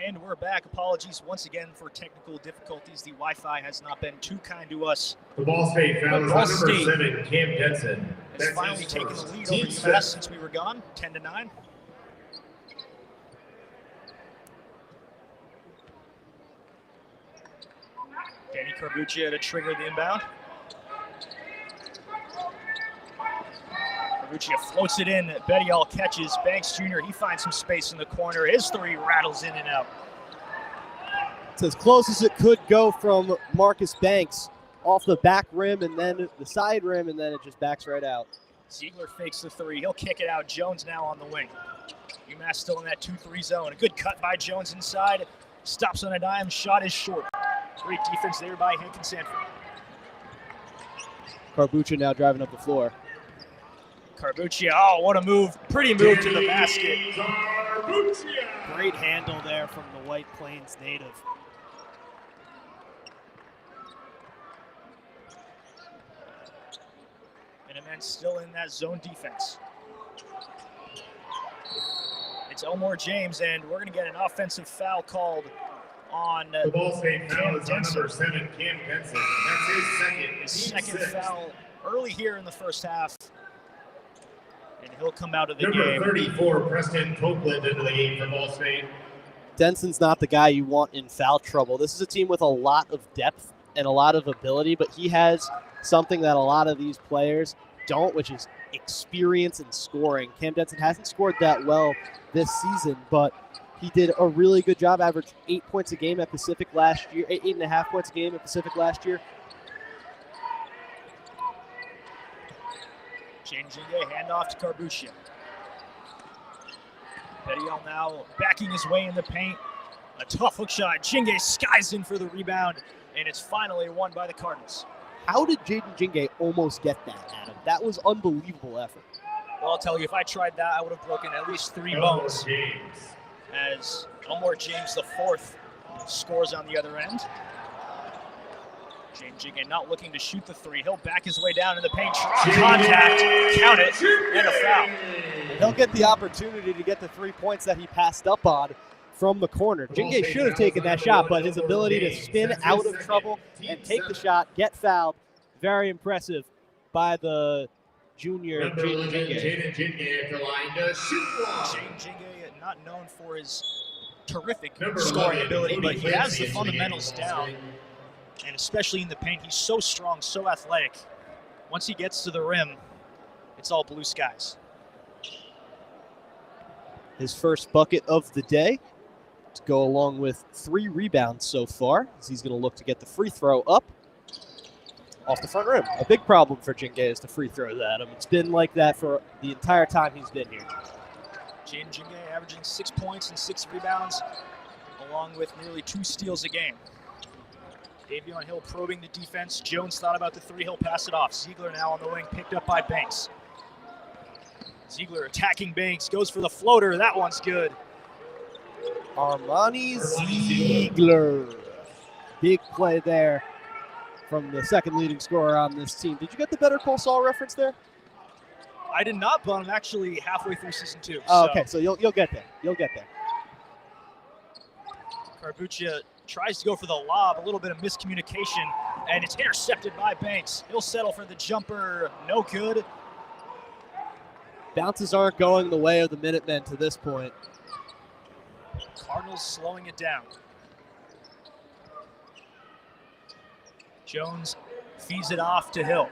And we're back. Apologies once again for technical difficulties. The Wi-Fi has not been too kind to us. The Ball State foul is on number 7, Cam Denson. Has finally taken the lead over UMass since we were gone, 10-9. Danny Carbuccia to trigger the inbound. Carbuccia floats it in. Bettiol catches. Banks Jr., he finds some space in the corner. His three rattles in and out. It's as close as it could go from Marcus Banks off the back rim and then the side rim, and then it just backs right out. Ziegler fakes the three. He'll kick it out. Jones now on the wing. UMass still in that 2-3 zone. A good cut by Jones inside. Stops on a dime. Shot is short. Great defense there by Hank and Sanford. Carbuccia now driving up the floor. Carbuccia, oh, what a move. Pretty move to the basket. Great handle there from the White Plains native. Minutemen still in that zone defense. It's Elmore James, and we're going to get an offensive foul called on the Ball State foul is on number 7, Cam Denson. That's his second foul early here in the first half. And he'll come out of the game. Number 34, Preston Copeland into the game for Ball State. Denson's not the guy you want in foul trouble. This is a team with a lot of depth and a lot of ability, but he has something that a lot of these players don't, which is experience and scoring. Cam Denson hasn't scored that well this season, but he did a really good job, averaged 8 points a game at Pacific last year, 8.5 points a game at Pacific last year. Changing a handoff to Carbuccia. Bettiol now backing his way in the paint. A tough hook shot. Jinge skies in for the rebound, and it's finally won by the Cardinals. How did Jaden Jinge almost get that, Adam? That was unbelievable effort. Well, I'll tell you, if I tried that, I would have broken at least 3 bones. As Elmore James, the fourth, scores on the other end. James Jinge not looking to shoot the three. He'll back his way down in the paint. Contact, count it, and a foul. And he'll get the opportunity to get the 3 points that he passed up on from the corner. Jinge should have taken that shot, but his ability to spin out of trouble and take the shot, get fouled, very impressive by the junior Jaden Jinge. Jaden Jinge at the line to shoot one. Jaden Jinge, not known for his terrific scoring ability, but he has the fundamentals down. And especially in the paint, he's so strong, so athletic. Once he gets to the rim, it's all blue skies. His first bucket of the day to go along with 3 rebounds so far, as he's going to look to get the free throw up off the front rim. A big problem for Jinge is the free throws, Adam. It's been like that for the entire time he's been here. Jaden Jinge averaging 6 points and 6 rebounds, along with nearly 2 steals a game. Davion Hill probing the defense. Jones thought about the three. He'll pass it off. Ziegler now on the wing, picked up by Banks. Ziegler attacking Banks, goes for the floater. That one's good. Armani Ziegler. Big play there from the second leading scorer on this team. Did you get the Better Call Saul reference there? I did not, but I'm actually halfway through season 2. Oh, okay, so you'll get there. You'll get there. Carbuccia tries to go for the lob, a little bit of miscommunication, and it's intercepted by Banks. He'll settle for the jumper, no good. Bounces aren't going the way of the Minutemen to this point. Cardinals slowing it down. Jones feeds it off to Hill.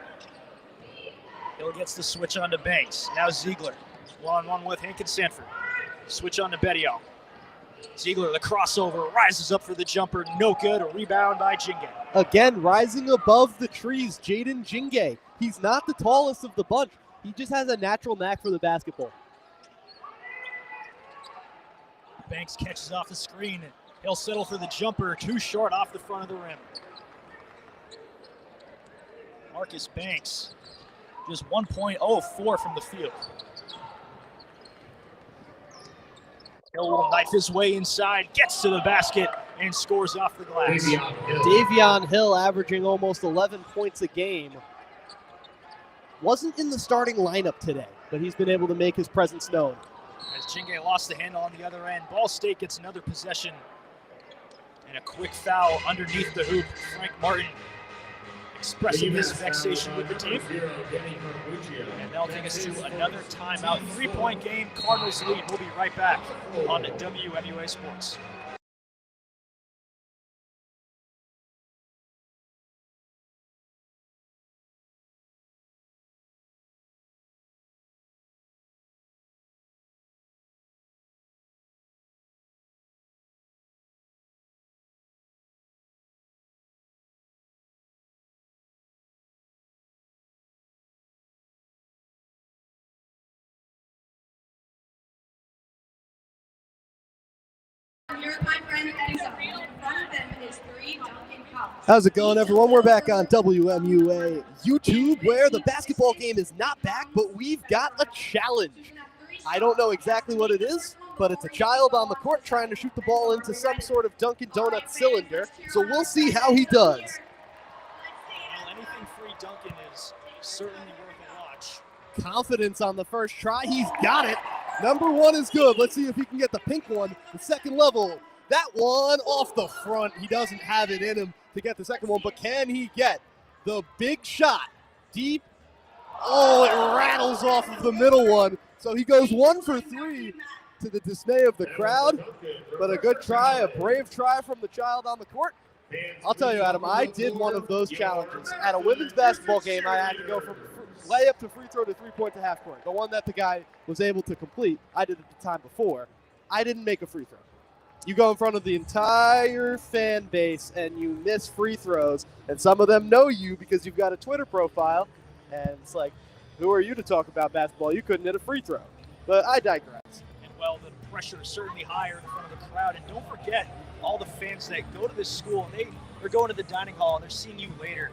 Hill gets the switch on to Banks. Now Ziegler, one-on-one with Hank and Sanford. Switch on to Bettiol. Ziegler, the crossover, rises up for the jumper, no good. A rebound by Jinge. Again, rising above the trees, Jaden Jinge. He's not the tallest of the bunch. He just has a natural knack for the basketball. Banks catches off the screen. He'll settle for the jumper, too short off the front of the rim. Marcus Banks, just 1.04 from the field. Hill will knife his way inside, gets to the basket, and scores off the glass. Davion Hill averaging almost 11 points a game. Wasn't in the starting lineup today, but he's been able to make his presence known. As Jinge lost the handle on the other end, Ball State gets another possession And a quick foul underneath the hoop. Frank Martin expressing his vexation with the team. And that'll take us to another timeout. 3-point game, Cardinals lead. We'll be right back on WMUA Sports. How's it going, everyone? We're back on WMUA YouTube, where the basketball game is not back, but we've got a challenge. I don't know exactly what it is, but it's a child on the court trying to shoot the ball into some sort of Dunkin' Donuts cylinder, so we'll see how he does. Well, anything free Dunkin' is certainly worth a watch. Confidence on the first try. He's got it. Number one is good. Let's see if he can get the pink one, the second level. That one off the front. He doesn't have it in him to get the second one, but can he get the big shot deep? Oh, it rattles off of the middle one. So he goes 1 for 3 to the dismay of the crowd, but a good try, a brave try from the child on the court. I'll tell you, Adam, I did one of those challenges. At a women's basketball game, I had to go from layup to free throw to 3-point to half court. The one that the guy was able to complete, I did it the time before. I didn't make a free throw. You go in front of the entire fan base and you miss free throws, and some of them know you because you've got a Twitter profile, and it's like, who are you to talk about basketball? You couldn't hit a free throw. But I digress. And well, the pressure is certainly higher in front of the crowd, and don't forget all the fans that go to this school, and they're going to the dining hall and they're seeing you later.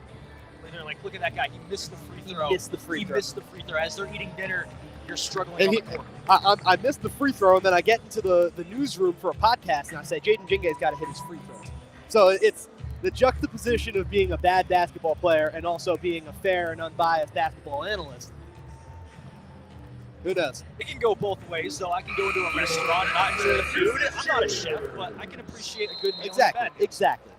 And they're like, look at that guy, he missed the free throw. He missed the free throw. As they're eating dinner, you're struggling and on the court. I missed the free throw, and then I get into the newsroom for a podcast, and I say, Jaden Jingay's got to hit his free throws. So it's the juxtaposition of being a bad basketball player and also being a fair and unbiased basketball analyst. Who knows? It can go both ways, though. I can go into a restaurant and not enjoy the food. I'm not a chef, but I can appreciate a good meal in bed. Exactly.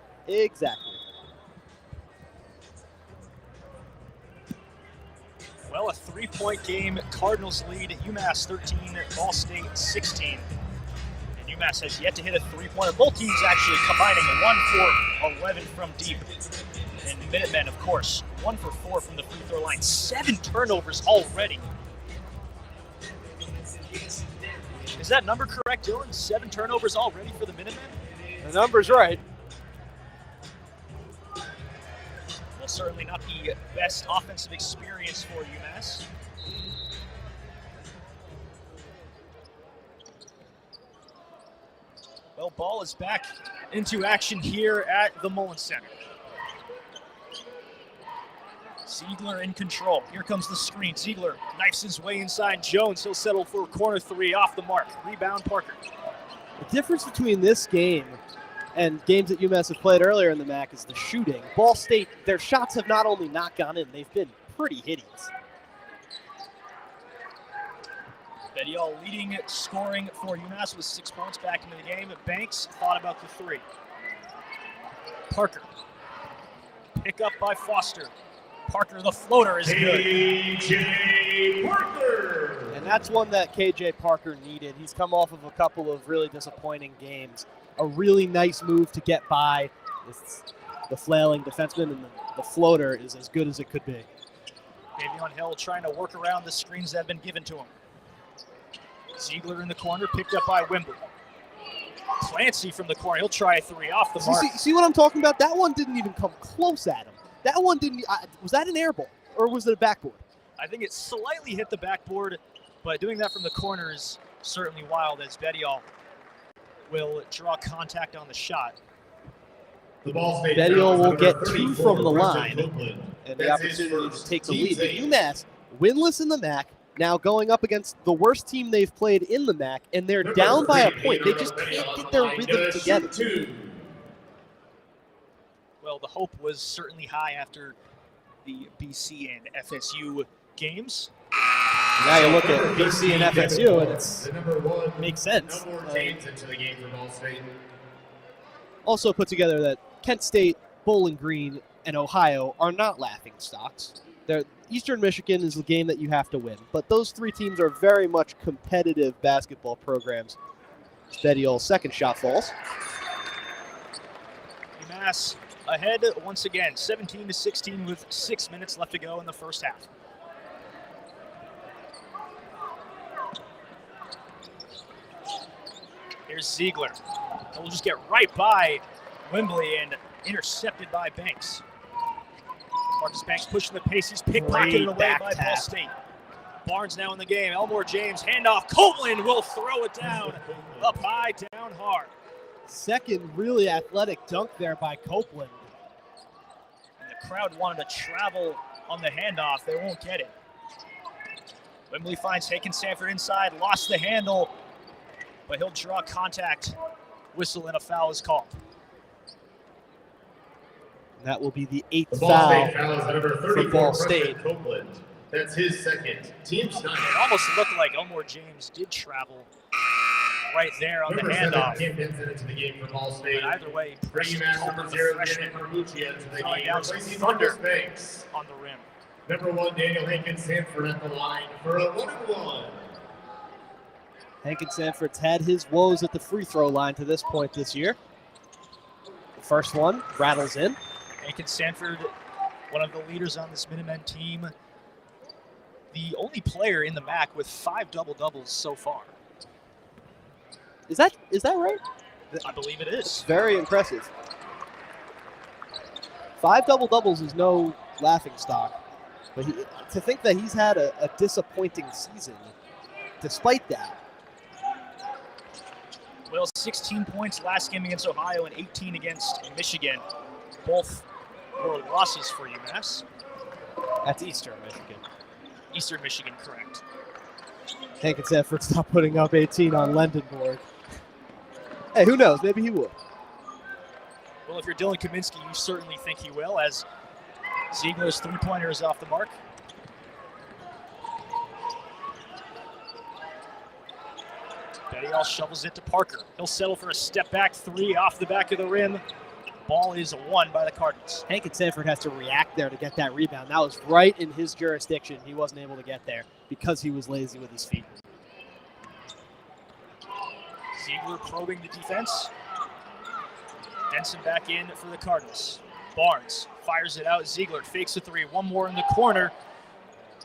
Well, a 3-point game. Cardinals lead. UMass 13, Ball State 16. And UMass has yet to hit a three-pointer. Both teams actually combining 1 for 11 from deep. And Minutemen, of course, 1 for 4 from the free throw line. 7 turnovers already. Is that number correct, Dylan? 7 turnovers already for the Minutemen? The number's right. Will certainly not be best offensive experience for UMass. Well, ball is back into action here at the Mullen Center. Ziegler in control. Here comes the screen. Ziegler knifes his way inside Jones. He'll settle for a corner 3 off the mark. Rebound Parker. The difference between this game and games that UMass have played earlier in the MAC is the shooting. Ball State, their shots have not only not gone in, they've been pretty hideous. Bedial leading scoring for UMass with 6 points back into the game. Banks thought about the 3. Parker. Pick up by Foster. Parker, the floater is good. KJ Parker. And that's one that KJ Parker needed. He's come off of a couple of really disappointing games. A really nice move to get by. It's the flailing defenseman, and the floater is as good as it could be. Davion Hill trying to work around the screens that have been given to him. Ziegler in the corner, picked up by Wimble. Clancy from the corner, he'll try a 3 off the mark. See what I'm talking about? That one didn't even come close at him. That one didn't. Was that an air ball, or was it a backboard? I think it slightly hit the backboard, but doing that from the corner is certainly wild, as Bedial will draw contact on the shot. Bedial will get 2 from the line, and the opportunity to take the lead. But UMass, winless in the MAC, now going up against the worst team they've played in the MAC, and they're down by a point. They just can't get their rhythm together. Well, the hope was certainly high after the BC and FSU games. Now you look at BC and FSU, and it makes sense. No more change into the game for Ball State. Also put together that Kent State, Bowling Green, and Ohio are not laughing stocks. Eastern Michigan is the game that you have to win. But those three teams are very much competitive basketball programs. Steady old second shot falls. UMass ahead once again, 17-16 with 6 minutes left to go in the first half. Here's Ziegler. He'll just get right by Wembley and intercepted by Banks. Marcus Banks pushing the pace. He's pickpocketed away by Ball State. Barnes now in the game. Elmore James, handoff. Copeland will throw it down. Up high, down hard. Second really athletic dunk there by Copeland. And the crowd wanted to travel on the handoff. They won't get it. Wembley finds Haken Sanford inside. Lost the handle, but he'll draw contact. Whistle and a foul is called. That will be the 8th Ball foul State foul is number for 34, Ball freshman State. Copeland. That's his second. Team's nine. It almost looked like Elmore James did travel right there on Number the 7, handoff. Cam Benson into the game for Ball State. But either way, For UMass, number the 0, freshman Daniel Carbuccia into the throwing game. down some Replacing thunder Marcus Banks. on the rim. Number 1, Daniel Haken Sanford at the line for a 1-1. Haken Sanford's had his woes at the free throw line to this point this year. The first one rattles in. Haken Sanford, one of the leaders on this Minutemen team. The only player in the MAC with 5 double-doubles so far. Is that right? I believe it is. Very impressive. 5 double-doubles is no laughing stock. But to think that he's had a disappointing season despite that. Well, 16 points last game against Ohio and 18 against Michigan. Both were losses for UMass. That's Eastern Michigan. Eastern Michigan, correct. Haken Sanford's not putting up 18 on Lendenborg. Hey, who knows? Maybe he will. Well, if you're Dylan Kaminsky, you certainly think he will, as Ziegler's three-pointer is off the mark. Bettiol shovels it to Parker. He'll settle for a step-back three off the back of the rim. Ball is won by the Cardinals. Haken Sanford has to react there to get that rebound. That was right in his jurisdiction. He wasn't able to get there because he was lazy with his feet. Ziegler probing the defense. Denson back in for the Cardinals. Barnes fires it out. Ziegler fakes a three. One more in the corner.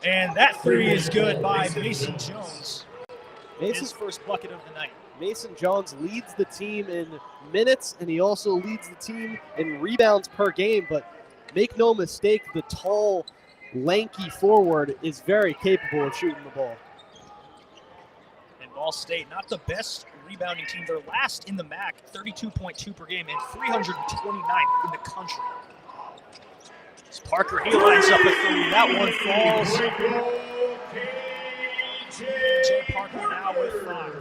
And that three is good by Mason Jones. His first bucket of the night. Mason Jones leads the team in minutes, and he also leads the team in rebounds per game. But make no mistake, the tall, lanky forward is very capable of shooting the ball. And Ball State, not the best rebounding team. They're last in the MAC, 32.2 per game and 329th in the country. It's Parker, he lines up a three. That one falls. KJ Parker now with 5.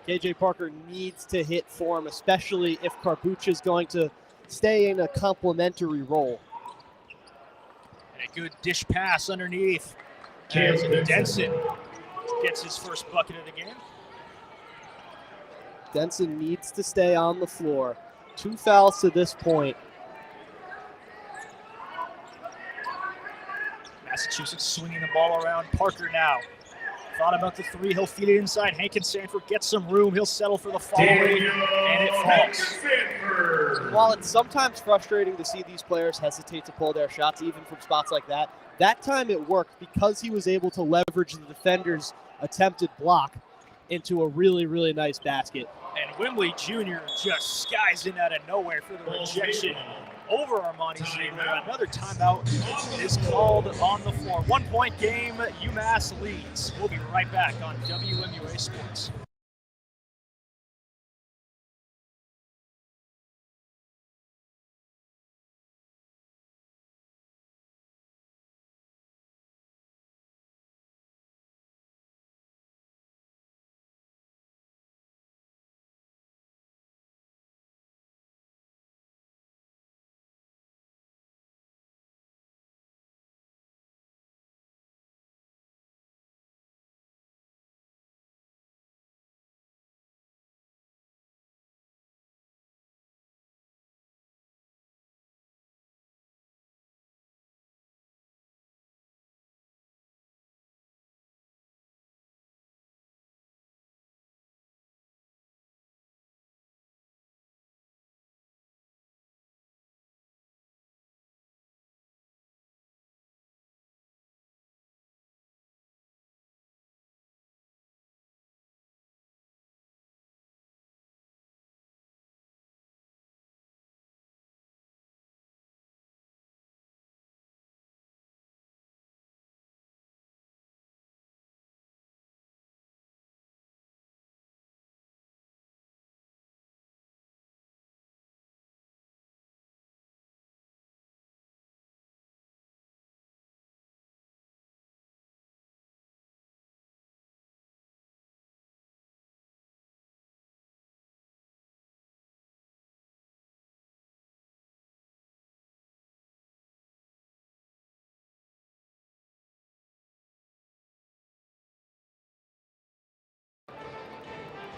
KJ Parker needs to hit form, especially if Carbuccia is going to stay in a complementary role. And a good dish pass underneath. Cam As Benson. Denson gets his first bucket of the game. Denson needs to stay on the floor. 2 fouls to this point. Massachusetts swinging the ball around. Parker now. Thought about the three. He'll feed it inside. Haken Sanford gets some room. He'll settle for the follow, and it falls. While it's sometimes frustrating to see these players hesitate to pull their shots, even from spots like that time it worked because he was able to leverage the defender's attempted block into a really, really nice basket. And Wembley Jr. just skies in out of nowhere for the rejection over Armani Ziegler. Another timeout is called on the floor. 1 point game, UMass leads. We'll be right back on WMUA Sports.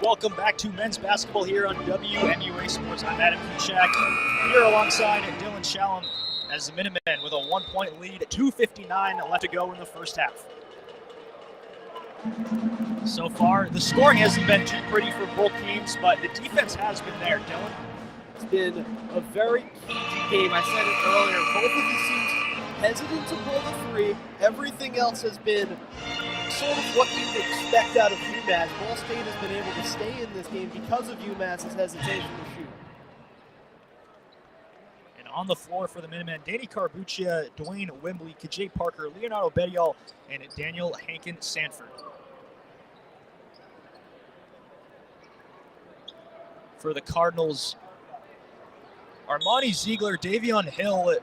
Welcome back to men's basketball here on WMUA Sports. I'm Adam Kuchak, here alongside Dylan Shalom as the Minutemen with a 1-point lead, 2:59 left to go in the first half. So far, the scoring hasn't been too pretty for both teams, but the defense has been there, Dylan. It's been a very cagey game. I said it earlier. Both of these teams hesitant to pull the three. Everything else has been sort of what you'd expect out of UMass. Ball State has been able to stay in this game because of UMass's hesitation to shoot. And on the floor for the Minutemen, Danny Carbuccia, Dwayne Wembley, KJ Parker, Leonardo Bedial, and Daniel Hankin-Sanford. For the Cardinals, Armani Ziegler, Davion Hill,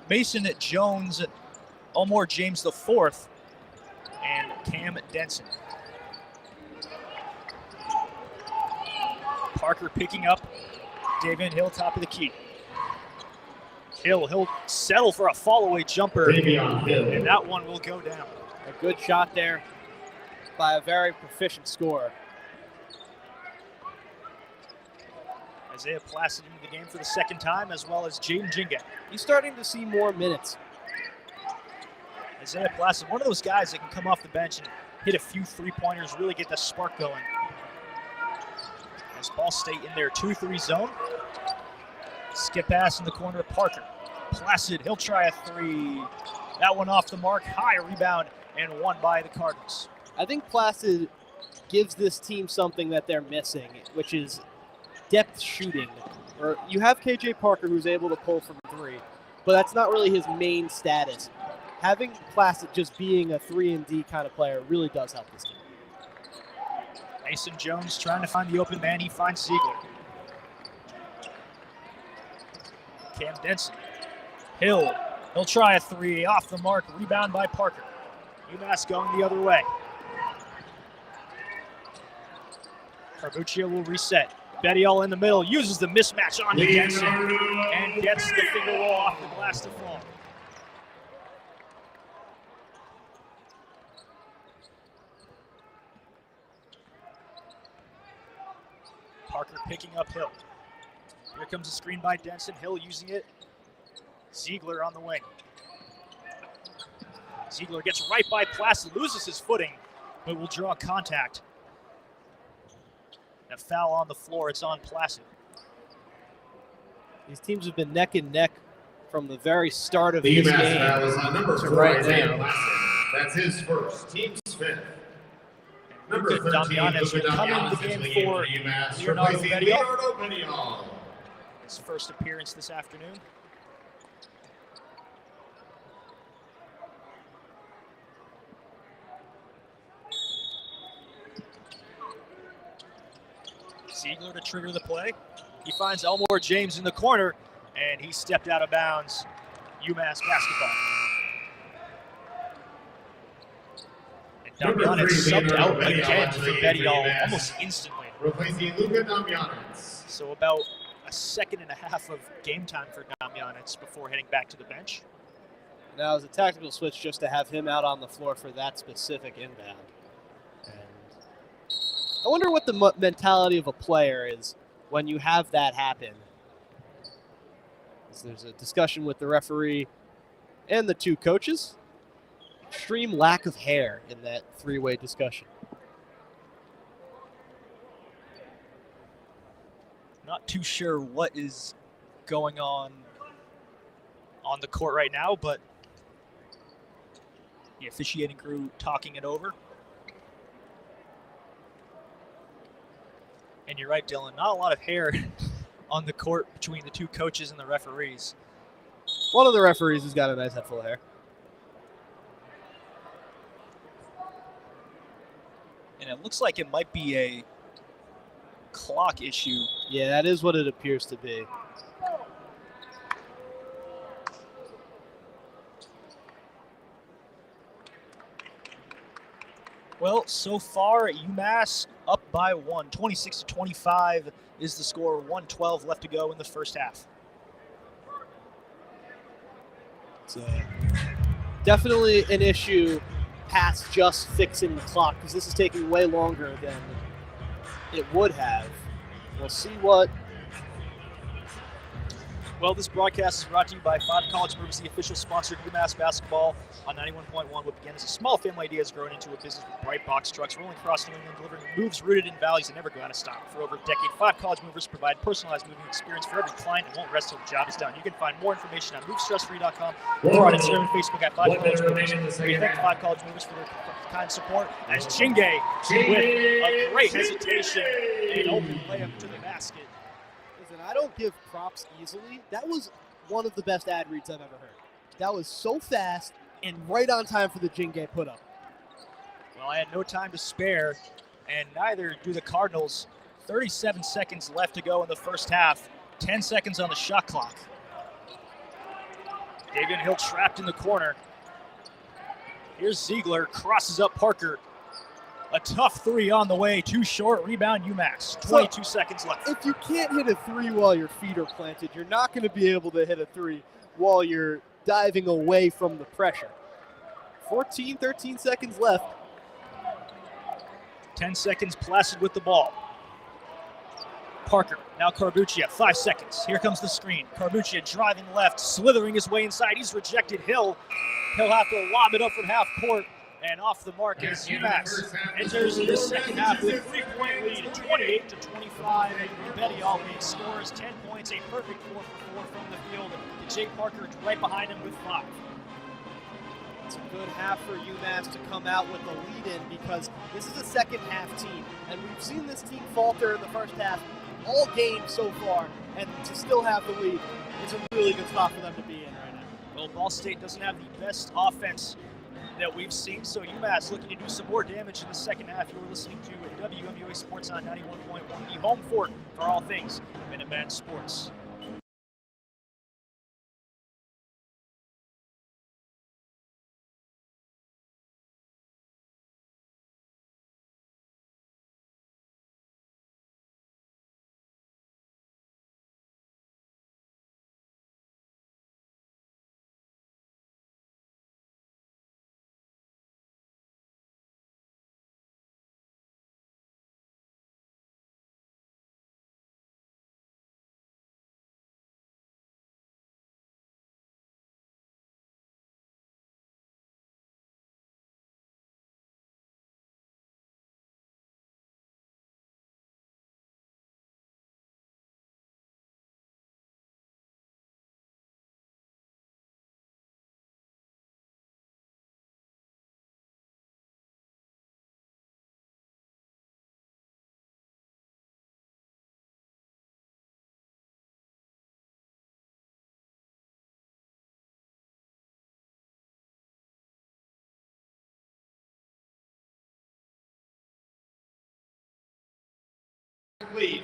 Mason Jones, Elmore James IV, and Cam Denson. Parker picking up Davion Hill, top of the key. He'll settle for a fall-away jumper, and that one will go down. A good shot there by a very proficient scorer. Isaiah Placid into the game for the second time, as well as Jaden Jinga. He's starting to see more minutes. Isaiah Placid, one of those guys that can come off the bench and hit a few three-pointers, really get the spark going. As Ball State in their 2-3 zone. Skip pass in the corner of Parker. Placid, he'll try a three. That one off the mark, high rebound, and won by the Cardinals. I think Placid gives this team something that they're missing, which is depth shooting. Or you have KJ Parker who's able to pull from three, but that's not really his main status. Having Placid just being a 3-and-D kind of player really does help this team. Mason Jones trying to find the open man. He finds Ziegler. Cam Denson. He'll try a three. Off the mark. Rebound by Parker. UMass going the other way. Carbuccia will reset. Bedial in the middle. Uses the mismatch on Denson. And gets the finger roll off the glass to fall. Parker picking up Hill. Here comes a screen by Denson. Hill using it. Ziegler on the wing. Ziegler gets right by Placid, loses his footing, but will draw contact. A foul on the floor. It's on Placid. These teams have been neck and neck from the very start of The this UMass game foul is on number to 4, right Isaiah now. Placid. That's his first, team's fifth. Number Luka 13, Damianis Luka will come into Damianis the into game for for UMass, Leonardo replacing Bedial. Leonardo Bedial. His first appearance this afternoon. Ziegler to trigger the play. He finds Elmore James in the corner, and he stepped out of bounds. UMass basketball. And Number Damianis 3, subbed out Leonardo Bedial, again for entering Bedial UMass. almost instantly. Replacing Luka Damianis. So about a second and a half of game time for Damianis before heading back to the bench. Now it was a tactical switch just to have him out on the floor for that specific inbound. And I wonder what the mentality of a player is when you have that happen. So there's a discussion with the referee and the two coaches. Extreme lack of hair in that three-way discussion. Not too sure what is going on the court right now, but the officiating crew talking it over. And you're right, Dylan, not a lot of hair on the court between the two coaches and the referees. One of the referees has got a nice head full of hair. And it looks like it might be a clock issue. Yeah, that is what it appears to be. Well, so far, UMass up by one. 26-25 is the score. 1:12 left to go in the first half. It's definitely an issue past just fixing the clock, because this is taking way longer than it would have. We'll see what. Well, this broadcast is brought to you by Five College Moves, the official sponsor of UMass basketball on 91.1. What began as a small family idea has grown into a business with bright box trucks rolling across New England, delivering moves rooted in values that never go out of style. For over a decade, Five College Movers provide personalized moving experience for every client and won't rest till the job is done. You can find more information on movestressfree.com or on Instagram and Facebook at Five College Movers. We thank Five College Movers for their kind support as Chingue with a great hesitation and open layup to the basket. Listen, I don't give props easily. That was one of the best ad reads I've ever heard. That was so fast and right on time for the Chingue put up. Well, I had no time to spare, and neither do the Cardinals. 37 seconds left to go in the first half. 10 seconds on the shot clock. Davion Hill trapped in the corner. Here's Ziegler, crosses up Parker. A tough three on the way, too short. Rebound UMass. 22 seconds left. If you can't hit a three while your feet are planted, you're not going to be able to hit a three while you're diving away from the pressure. 13 seconds left. 10 seconds, Placid with the ball. Parker, now Carbuccia, 5 seconds. Here comes the screen. Carbuccia driving left, slithering his way inside. He's rejected Hill. He'll have to lob it up from half court. And off the mark is UMass. Enters the second half with a 3-point lead, 28-25. Betty Always scores 10 points, a perfect 4 for 4 from the field. And Jake Parker right behind him with 5. It's a good half for UMass to come out with the lead in because this is a second half team. And we've seen this team falter in the first half all game so far. And to still have the lead is a really good spot for them to be in right now. Well, Ball State doesn't have the best offense that we've seen, so UMass looking to do some more damage in the second half. You're listening to WMUA Sports on 91.1, the home fort for all things Minuteman sports. Please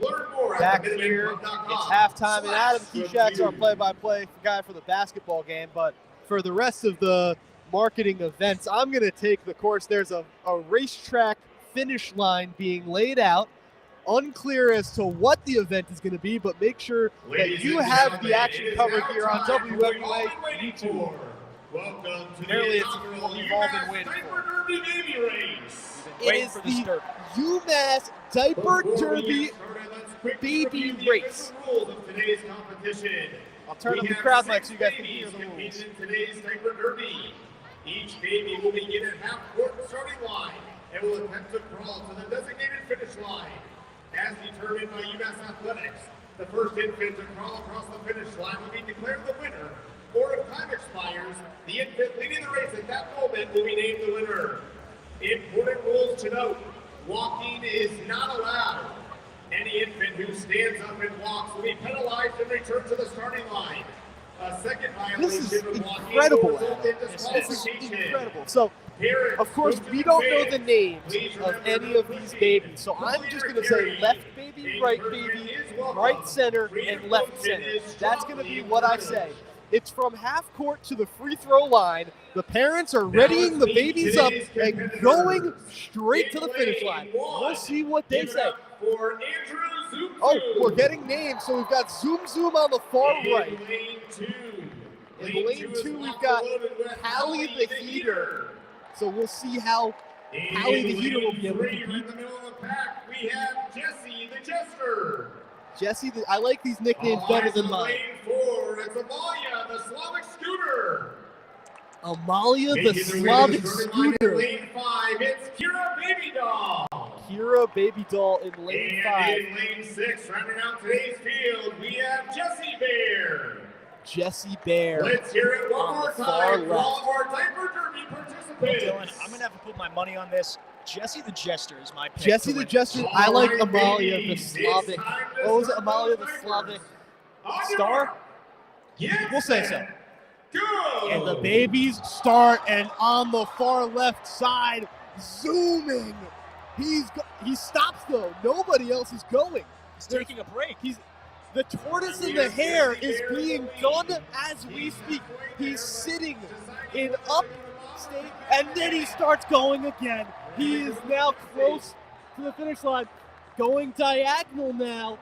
learn more Back at here, MBB.com. it's halftime, and Adam Kishak's our play-by-play guy for the basketball game, but for the rest of the marketing events, I'm going to take the course. There's a racetrack finish line being laid out. Unclear as to what the event is going to be, but make sure that you have the action covered here on WMUA YouTube. Welcome to Apparently the it's inaugural what we've all been UMass waiting Diaper Derby Baby Race. It is the UMass Diaper Derby Baby Race. Rules of today's competition. I'll turn up the crowd mic so you guys can hear the competing rules. in today's Diaper Derby. Each baby will begin at half-court starting line and will attempt to crawl to the designated finish line. As determined by UMass Athletics, the first infant to crawl across the finish line will be declared the winner, or if time expires, the infant leading the race at that moment will be named the winner. Important rules to note: walking is not allowed. Any infant who stands up and walks will be penalized and returned to the starting line. A second This is violation of walking incredible, will result in Adam. This is disqualification. incredible. So, Parents, of course, go to we don't know fans. the names Please of remember any to of these proceed. babies. So I'm just going to say left baby, right baby, right center, and left center. That's going to be what I say. It's from half court to the free throw line. The parents are readying the babies up and going straight to the finish line. We'll see what they say. For Andrew Zoom. Oh, we're getting names. So we've got Zoom on the far right. In lane 2. In lane 2, we've got Hallie the Heater. So we'll see how Hallie the Heater will be able to compete. pack, we have Jesse the Jester. Jesse, I like these nicknames better than mine. Lane 4, it's Amalia, the Slavic Scooter. Amalia, the Making their way to Slavic the starting line in Scooter. Lane 5, it's Kira Baby Doll. Kira Baby Doll in lane 5. And in lane 6, rounding out today's field, we have Jesse Bear. Jesse Bear. Let's hear it one on more the far time for all left. of our Diaper Derby participants. Dylan, I'm going to have to put my money on this. Jesse the Jester is my pick. Jesse to the win. Jester. I like All right, Amalia, the ladies, Slavic. it's time to What was it? start Amalia, those the diapers. Slavic On your star? mark. Get We'll say so. set. Go. And the babies start, and on the far left side, zooming. He stops though. Nobody else is going. He's taking a break. The tortoise and the hare is being done as we speak. He's sitting in upstate, and then he starts going again. He is now close to the finish line. Going diagonal now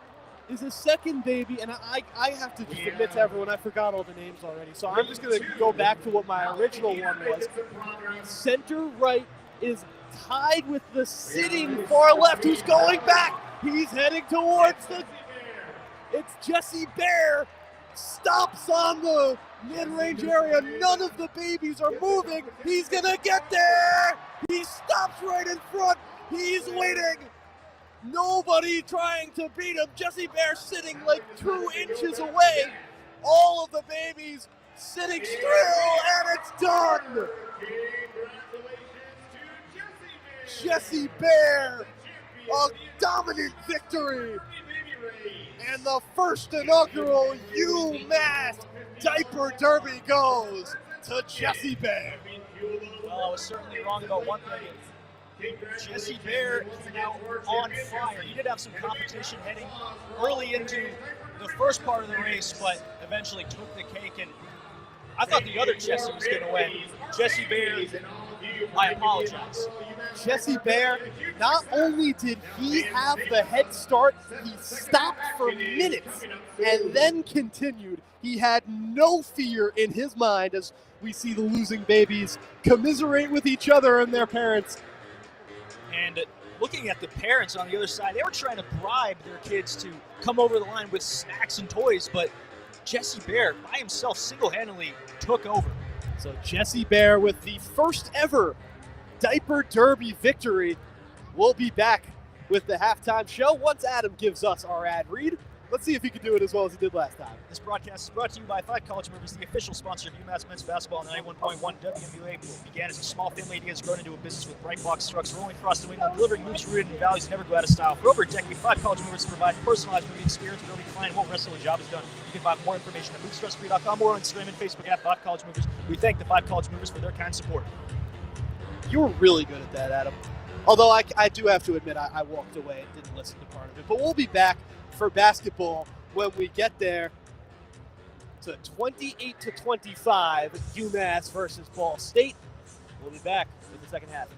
is a second baby, and I have to just admit to everyone, I forgot all the names already. So I'm just going to go back to what my original one was. Center right is tied with the sitting far left, who's going back. He's heading towards the... It's Jesse Bear. Stops on the mid-range area. None of the babies are moving. He's going to get there. He stops right in front. He's waiting. Nobody trying to beat him. Jesse Bear sitting like 2 inches away. All of the babies sitting still, and it's done. Jesse Bear, a dominant victory. And the first inaugural UMass Diaper Derby goes to Jesse Bear. Well, I was certainly wrong about one thing. Jesse Bear is now on fire. He did have some competition heading early into the first part of the race, but eventually took the cake. And I thought the other Jesse was going to win. Jesse Bear, I apologize. Jesse Bear, not only did he have the head start, he stopped for minutes and then continued. He had no fear in his mind as we see the losing babies commiserate with each other and their parents. And looking at the parents on the other side, they were trying to bribe their kids to come over the line with snacks and toys, but Jesse Bear, by himself, single-handedly took over. So Jesse Bear with the first ever Diaper Derby victory. We'll be back with the halftime show once Adam gives us our ad read. Let's see if he can do it as well as he did last time. This broadcast is brought to you by 5 College Movies, the official sponsor of UMass men's basketball on 91.1 WMUA. Began as a small family idea, has grown into a business with bright box trucks rolling across New England, delivering movies rooted in values never go out of style. For over a decade, 5 College Movies provide personalized movie experience where every client won't rest till the job is done. You can find more information at moviestressfree.com or on Instagram and Facebook at 5 College Movies. We thank the 5 College Movies for their kind support. You were really good at that, Adam. Although I do have to admit I walked away and didn't listen to part of it. But we'll be back for basketball when we get there to 28-25 UMass versus Ball State. We'll be back with the second half.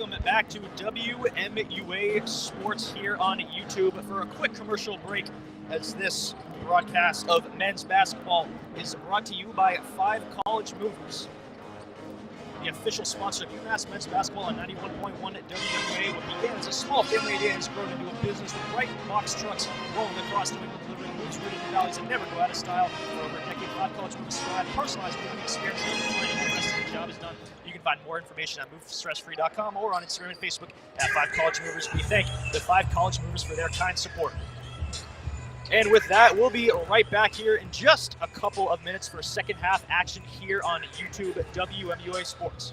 welcome back to WMUA Sports here on YouTube for a quick commercial break, as this broadcast of men's basketball is brought to you by 5 College Movers, the official sponsor of UMass men's basketball on 91.1 WMUA. What began as a small family idea has grown into a business with bright box trucks rolling across New England, delivering moves rooted in valleys that never go out of style. For over a decade, 5 College Movers provide personalized moving experience before the rest of the job is done. You can find more information on movestressfree.com or on Instagram and Facebook at 5 College Movers. We thank the 5 College Movers for their kind support. And with that, we'll be right back here in just a couple of minutes for second half action here on YouTube at WMUA Sports.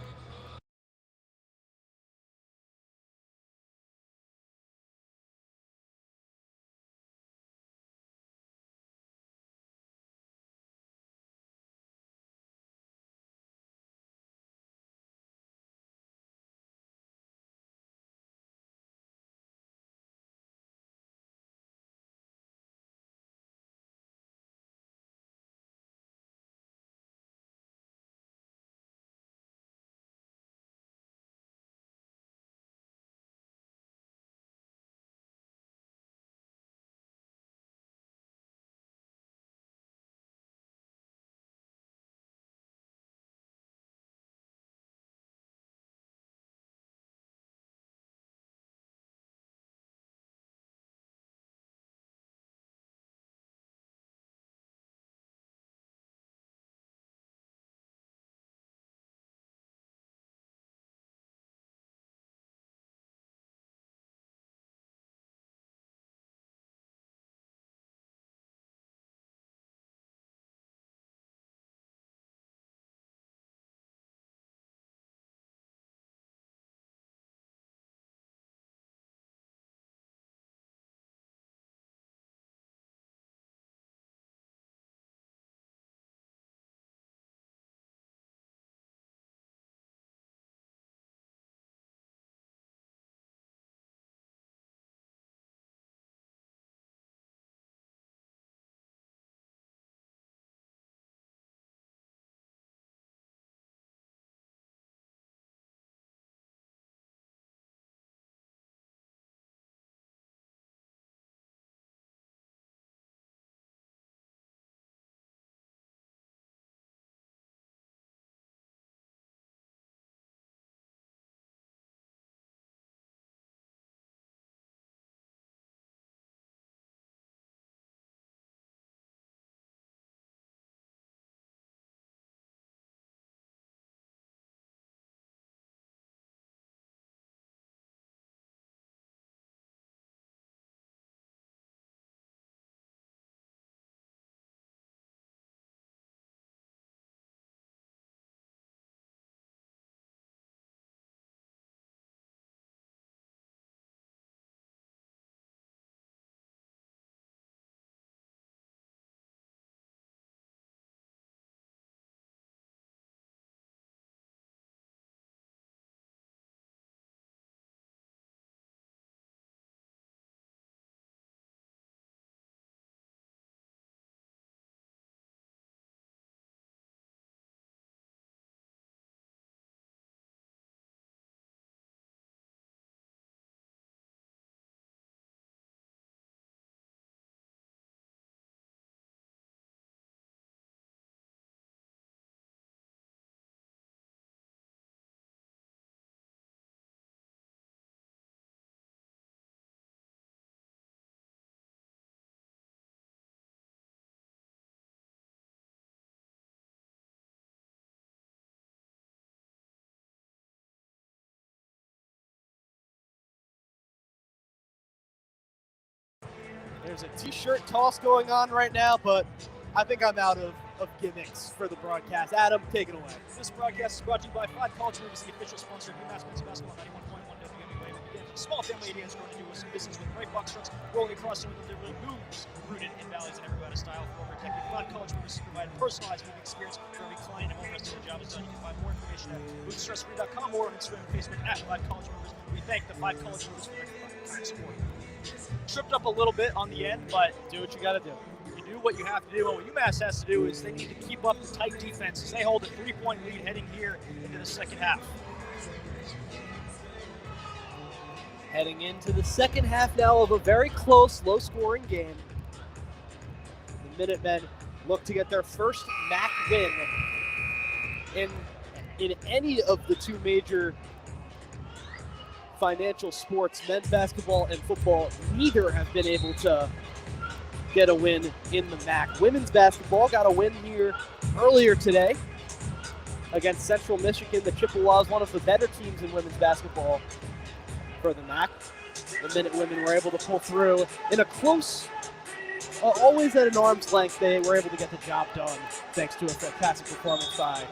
There's a t-shirt toss going on right now, but I think I'm out of gimmicks for the broadcast. Adam, take it away. This broadcast is brought to you by 5 College Movers, the official sponsor of UMass men's basketball on 91.1 WMUA. Again, small family idea is going to do with some business with bright box trucks rolling across New England, delivering moves rooted in valleys that never go out of style. For over a decade, 5 College Movers provide a personalized moving experience for every client, and all the rest of the job is done. You can find more information at movestressfree.com or on Instagram and Facebook at 5 College Movers. We thank the 5 College Movers for their kind support. Tripped up a little bit on the end, but Do what you got to do. you do what you have to do. And what UMass has to do is they need to keep up the tight defense as they hold a 3-point lead heading here into the second half. Heading into the second half now of a very close, low-scoring game. The Minutemen look to get their first MAC win in any of the two major financial sports, men's basketball and football. Neither have been able to get a win in the MAC. Women's basketball got a win here earlier today against Central Michigan. The Chippewas, one of the better teams in women's basketball for the MAC. The Minute Women were able to pull through in a close, always at an arm's length. They were able to get the job done thanks to a fantastic performance by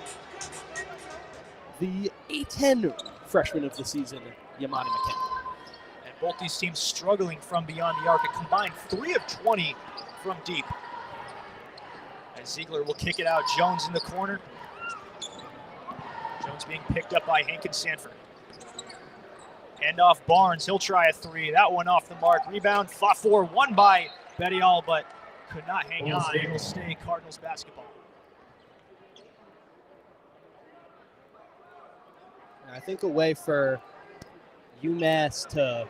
the A10 freshman of the season, Yamani McKenna. And both these teams struggling from beyond the arc. A combined 3 of 20 from deep. And Ziegler will kick it out. Jones in the corner. Jones being picked up by Hankin Sanford. Hand off Barnes. He'll try a 3. That one off the mark. Rebound, fought for, won by Bettiol, but could not hang on. It'll stay Cardinals basketball. I think a way for UMass to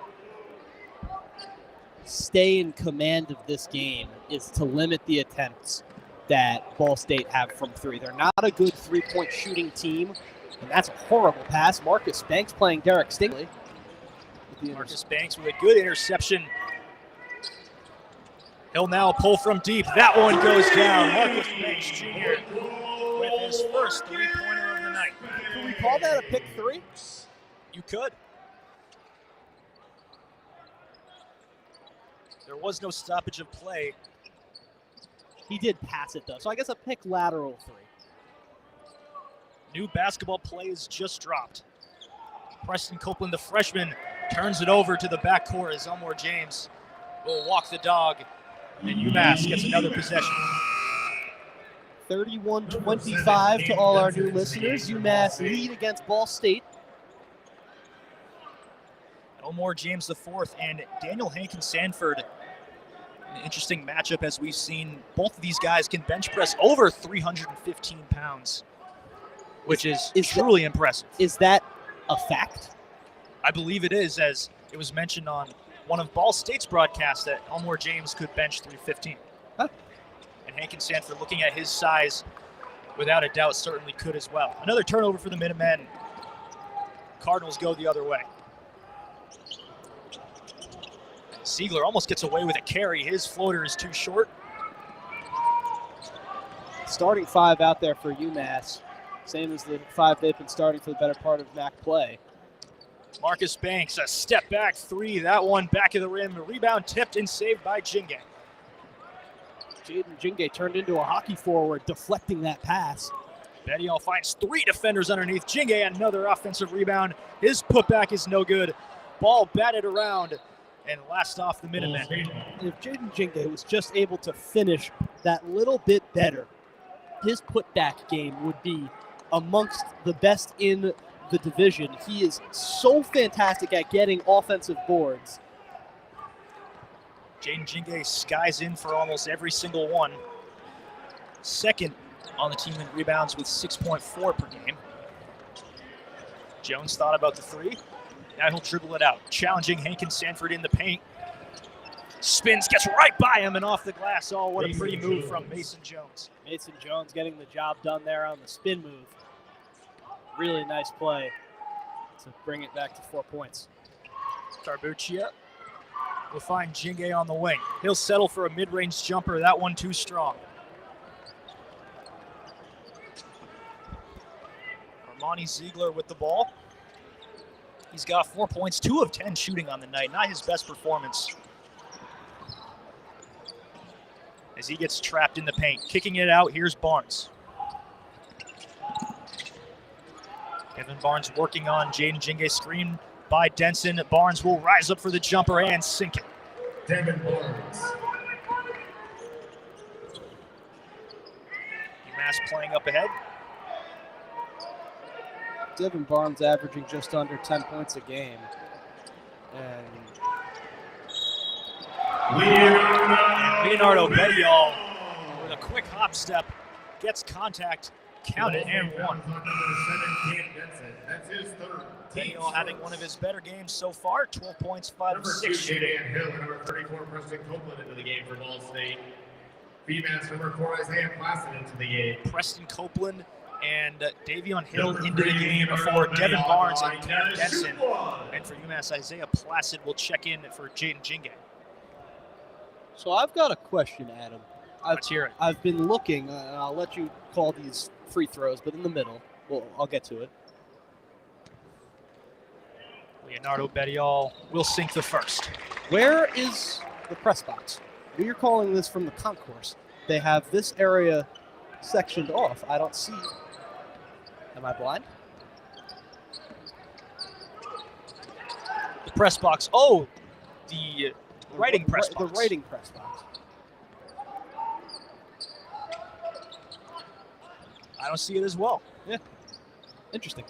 stay in command of this game is to limit the attempts that Ball State have from 3. They're not a good three-point shooting team, and that's a horrible pass. Marcus Banks playing Derek Stingley. Marcus Banks with a good interception. He'll now pull from deep. That one goes down. Marcus Banks Jr. with his first three-pointer of the night. Can we call that a pick 3? You could. There was no stoppage of play. He did pass it, though, so I guess a pick lateral 3. New basketball play is just dropped. Preston Copeland, the freshman, turns it over to the backcourt as Elmore James will walk the dog, and UMass gets another possession. 31-25 to all our new listeners. UMass lead against Ball State. Elmore James IV and Daniel Hankin Sanford. An interesting matchup, as we've seen. Both of these guys can bench press over 315 pounds, which is truly impressive. Is that a fact? I believe it is, as it was mentioned on one of Ball State's broadcasts that Elmore James could bench 315. Huh. And Hankin Sanford, looking at his size, without a doubt, certainly could as well. Another turnover for the Minutemen. Cardinals go the other way. Ziegler almost gets away with a carry. His floater is too short. Starting 5 out there for UMass. Same as the 5 they've been starting for the better part of MAC play. Marcus Banks, a step back 3. That one back of the rim. A rebound tipped and saved by Jingay. Jaden Jingay turned into a hockey forward, deflecting that pass. Bettiol finds 3 defenders underneath. Jingay, another offensive rebound. His putback is no good. Ball batted around and last off the Minutemen. If Jaden Jingay was just able to finish that little bit better, his putback game would be amongst the best in the division. He is so fantastic at getting offensive boards. Jaden Jingay skies in for almost every single one. Second on the team in rebounds with 6.4 per game. Jones thought about the 3. Now he'll dribble it out. Challenging Hankin Sanford in the paint. Spins, gets right by him and off the glass. Oh, what a pretty move from Mason Jones. Mason Jones getting the job done there on the spin move. Really nice play to bring it back to 4 points. Tarbuccia will find Jingay on the wing. He'll settle for a mid-range jumper. That one too strong. Armani Ziegler with the ball. He's got 4 points, 2 of 10 shooting on the night. Not his best performance. As he gets trapped in the paint. Kicking it out, here's Barnes. Kevin Barnes working on Jaden Jingay, screen by Denson. Barnes will rise up for the jumper and sink it. Devin Barnes. UMass playing up ahead. Devin Barnes averaging just under 10 points a game. And Leonardo Bettiol with a quick hop step gets contact count it, and one. That's his third. Daniel having one of his better games so far, 12 points, 5 of Number 6 2, shooting. Dan Hill, and number 34, Preston Copeland into the game for Ball State. UMass number 4, Isaiah Placid into the game. Preston Copeland and Davion Hill into the game for Devin Barnes and Cam Denson. And for UMass, Isaiah Placid will check in for Jaden Jinge. So I've got a question, Adam. Let's hear it. I've been looking, and I'll let you call these free throws, but in the middle, well, I'll get to it. Leonardo Bettiol will sink the first. Where is the press box? We are calling this from the concourse. They have this area sectioned off. I don't see. Am I blind? The press box. Oh, the writing press box. The writing press box. I don't see it as well. Yeah. Interesting.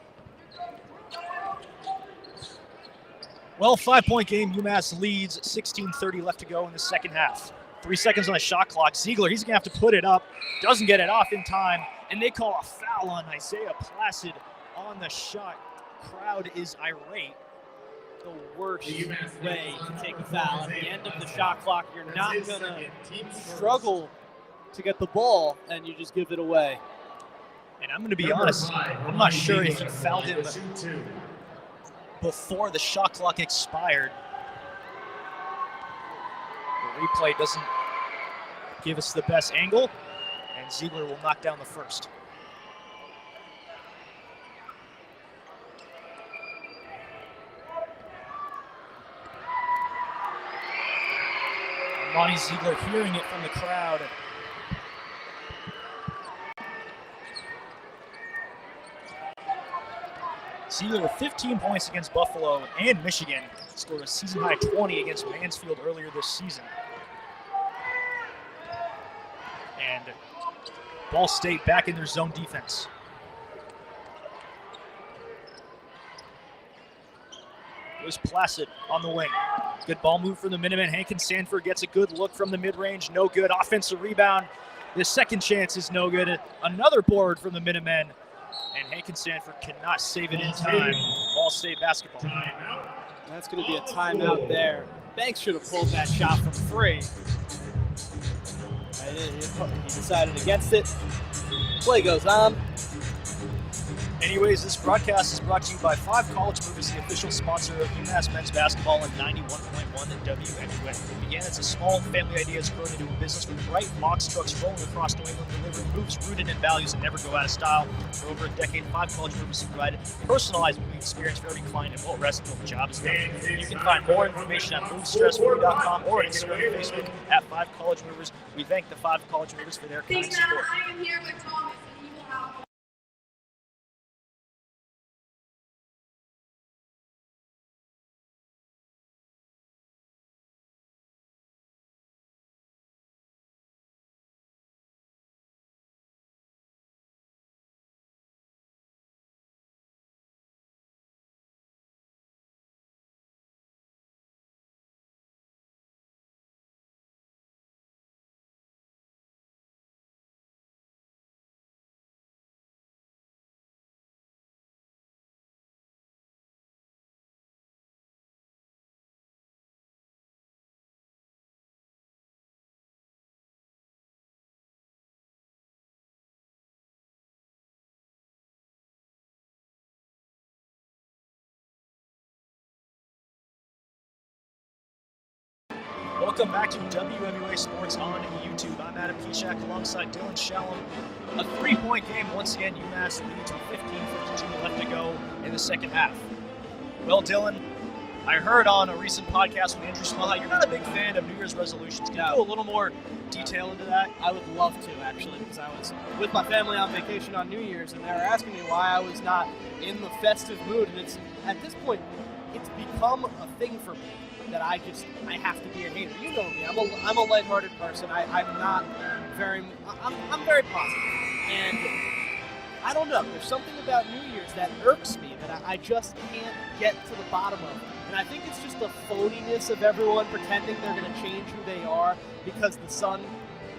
Well, 5-point game. UMass leads. 16:30 left to go in the second half. 3 seconds on the shot clock. Ziegler, he's going to have to put it up. Doesn't get it off in time. And they call a foul on Isaiah Placid on the shot. Crowd is irate. The worst way to take a foul. At the end of the shot clock, you're not going to Struggle to get the ball, and you just give it away. And I'm going to be honest, I'm not sure if he fouled him before the shot clock expired. The replay doesn't give us the best angle, and Ziegler will knock down the first. Monty Ziegler hearing it from the crowd. Ziegler with 15 points against Buffalo and Michigan. Scored a season-high 20 against Mansfield earlier this season. And Ball State back in their zone defense. It was Placid on the wing. Good ball move from the Minutemen. Hankin Sanford gets a good look from the mid-range. No good. Offensive rebound. The second chance is no good. Another board from the Minutemen. And Hankin Sanford cannot save it in time. Ball State basketball. That's going to be a timeout there. Banks should have pulled that shot from free. He decided against it. Play goes on. Anyways, this broadcast is brought to you by 5 College Movers, the official sponsor of UMass men's basketball and 91.1 WMUN. It began as a small family idea has grown into a business with bright box trucks rolling across New England, delivering moves rooted in values and never go out of style. For over a decade, 5 College Movers have provided personalized moving experience for every client and will rest until the job is done. You can find more information at movestressfree.com or on Instagram and Facebook at 5 College Movers. We thank the 5 College Movers for their kind support. I am here with Thomas, and he will have Welcome back to WMUA Sports on YouTube. I'm Adam Kishak alongside Dylan Shalom. A 3-point game once again. UMass leads with 15:52 left to go in the second half. Well, Dylan, I heard on a recent podcast with Andrew Small you're not a big fan of New Year's resolutions. Can you go a little more detail into that? I would love to, actually, because I was with my family on vacation on New Year's, and they were asking me why I was not in the festive mood. And it's at this point, it's become a thing for me that I have to be a hater. You know me. I'm a lighthearted person. I'm very positive, and I don't know. There's something about New Year's that irks me that I just can't get to the bottom of. And I think it's just the phoniness of everyone pretending they're going to change who they are because the sun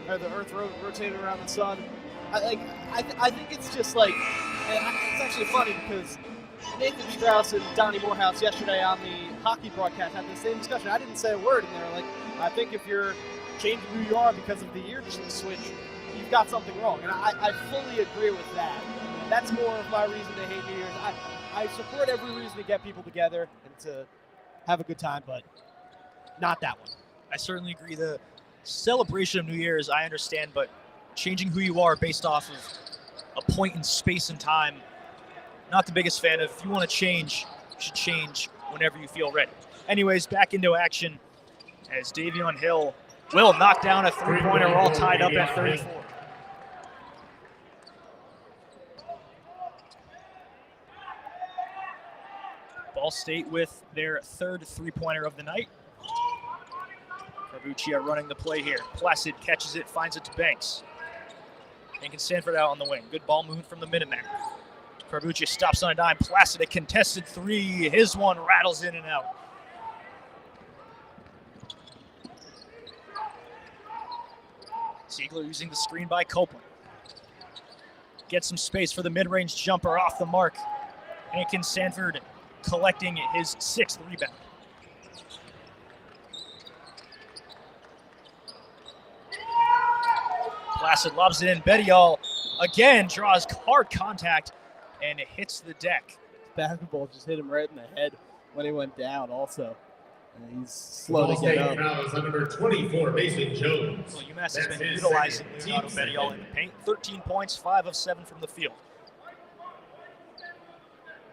or the earth rotated around the sun. I think it's just like, it's actually funny because Nathan Strauss and Donnie Morehouse yesterday on the hockey broadcast had the same discussion. I didn't say a word, and they were like, I think if you're changing who you are because of the year switch, you've got something wrong. And I fully agree with that. That's more of my reason to hate New Year's. I support every reason to get people together and to have a good time, but not that one. I certainly agree. The celebration of New Year's, I understand, but changing who you are based off of a point in space and time, not the biggest fan of. If you want to change, you should change whenever you feel ready. Anyways, back into action as Davion Hill will knock down a three-pointer. We're all tied up at 34. Ball State with their third three-pointer of the night. Carbuccia running the play here. Placid catches it, finds it to Banks. Hankin Sanford out on the wing. Good ball movement from the Minutemen. Carbuccia stops on a dime. Placid, a contested three. His one rattles in and out. Ziegler using the screen by Copeland. Gets some space for the mid-range jumper off the mark. Hankin Sanford collecting his sixth rebound. Placid lobs it in. Bedial again draws hard contact and it hits the deck. Basketball just hit him right in the head when he went down also. And he's slow to get up. Fouls on number 24, Mason Jones. Well, UMass has been utilizing Leonardo Bedial in the paint. 13 points, 5 of 7 from the field.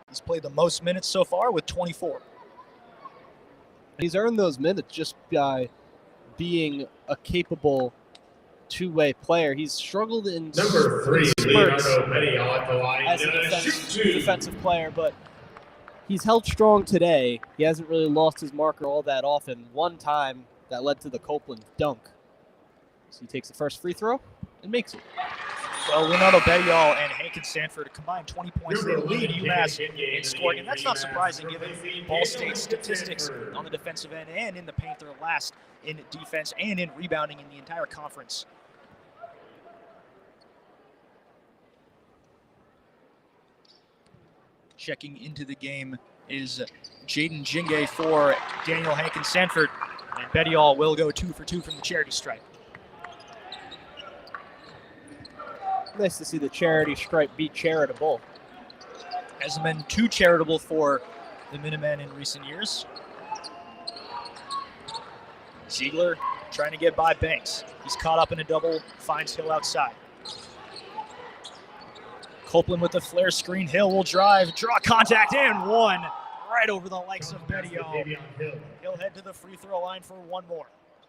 He's played the most minutes so far with 24. He's earned those minutes just by being a capable two-way player. He's struggled in number 3, spurts Leonardo Bedial at the line. as a defensive player, but he's held strong today. He hasn't really lost his marker all that often. One time that led to the Copeland dunk. So he takes the first free throw and makes it. Well, Leonardo Bedial and Hankin Sanford combined 20 points. They lead UMass in scoring, and that's not surprising given Ball State's statistics on the defensive end and in the paint. They're last in defense and in rebounding in the entire conference. Checking into the game is Jaden Jinge for Daniel Hankin Sanford, and Bedial will go 2 for 2 from the charity stripe. Nice to see the charity stripe be charitable. Hasn't been too charitable for the Minutemen in recent years. Ziegler trying to get by Banks. He's caught up in a double, finds Hill outside. Copeland with the flare screen. Hill will drive, draw contact, and one right over the likes of Bedial. He'll head to the free throw line for one more.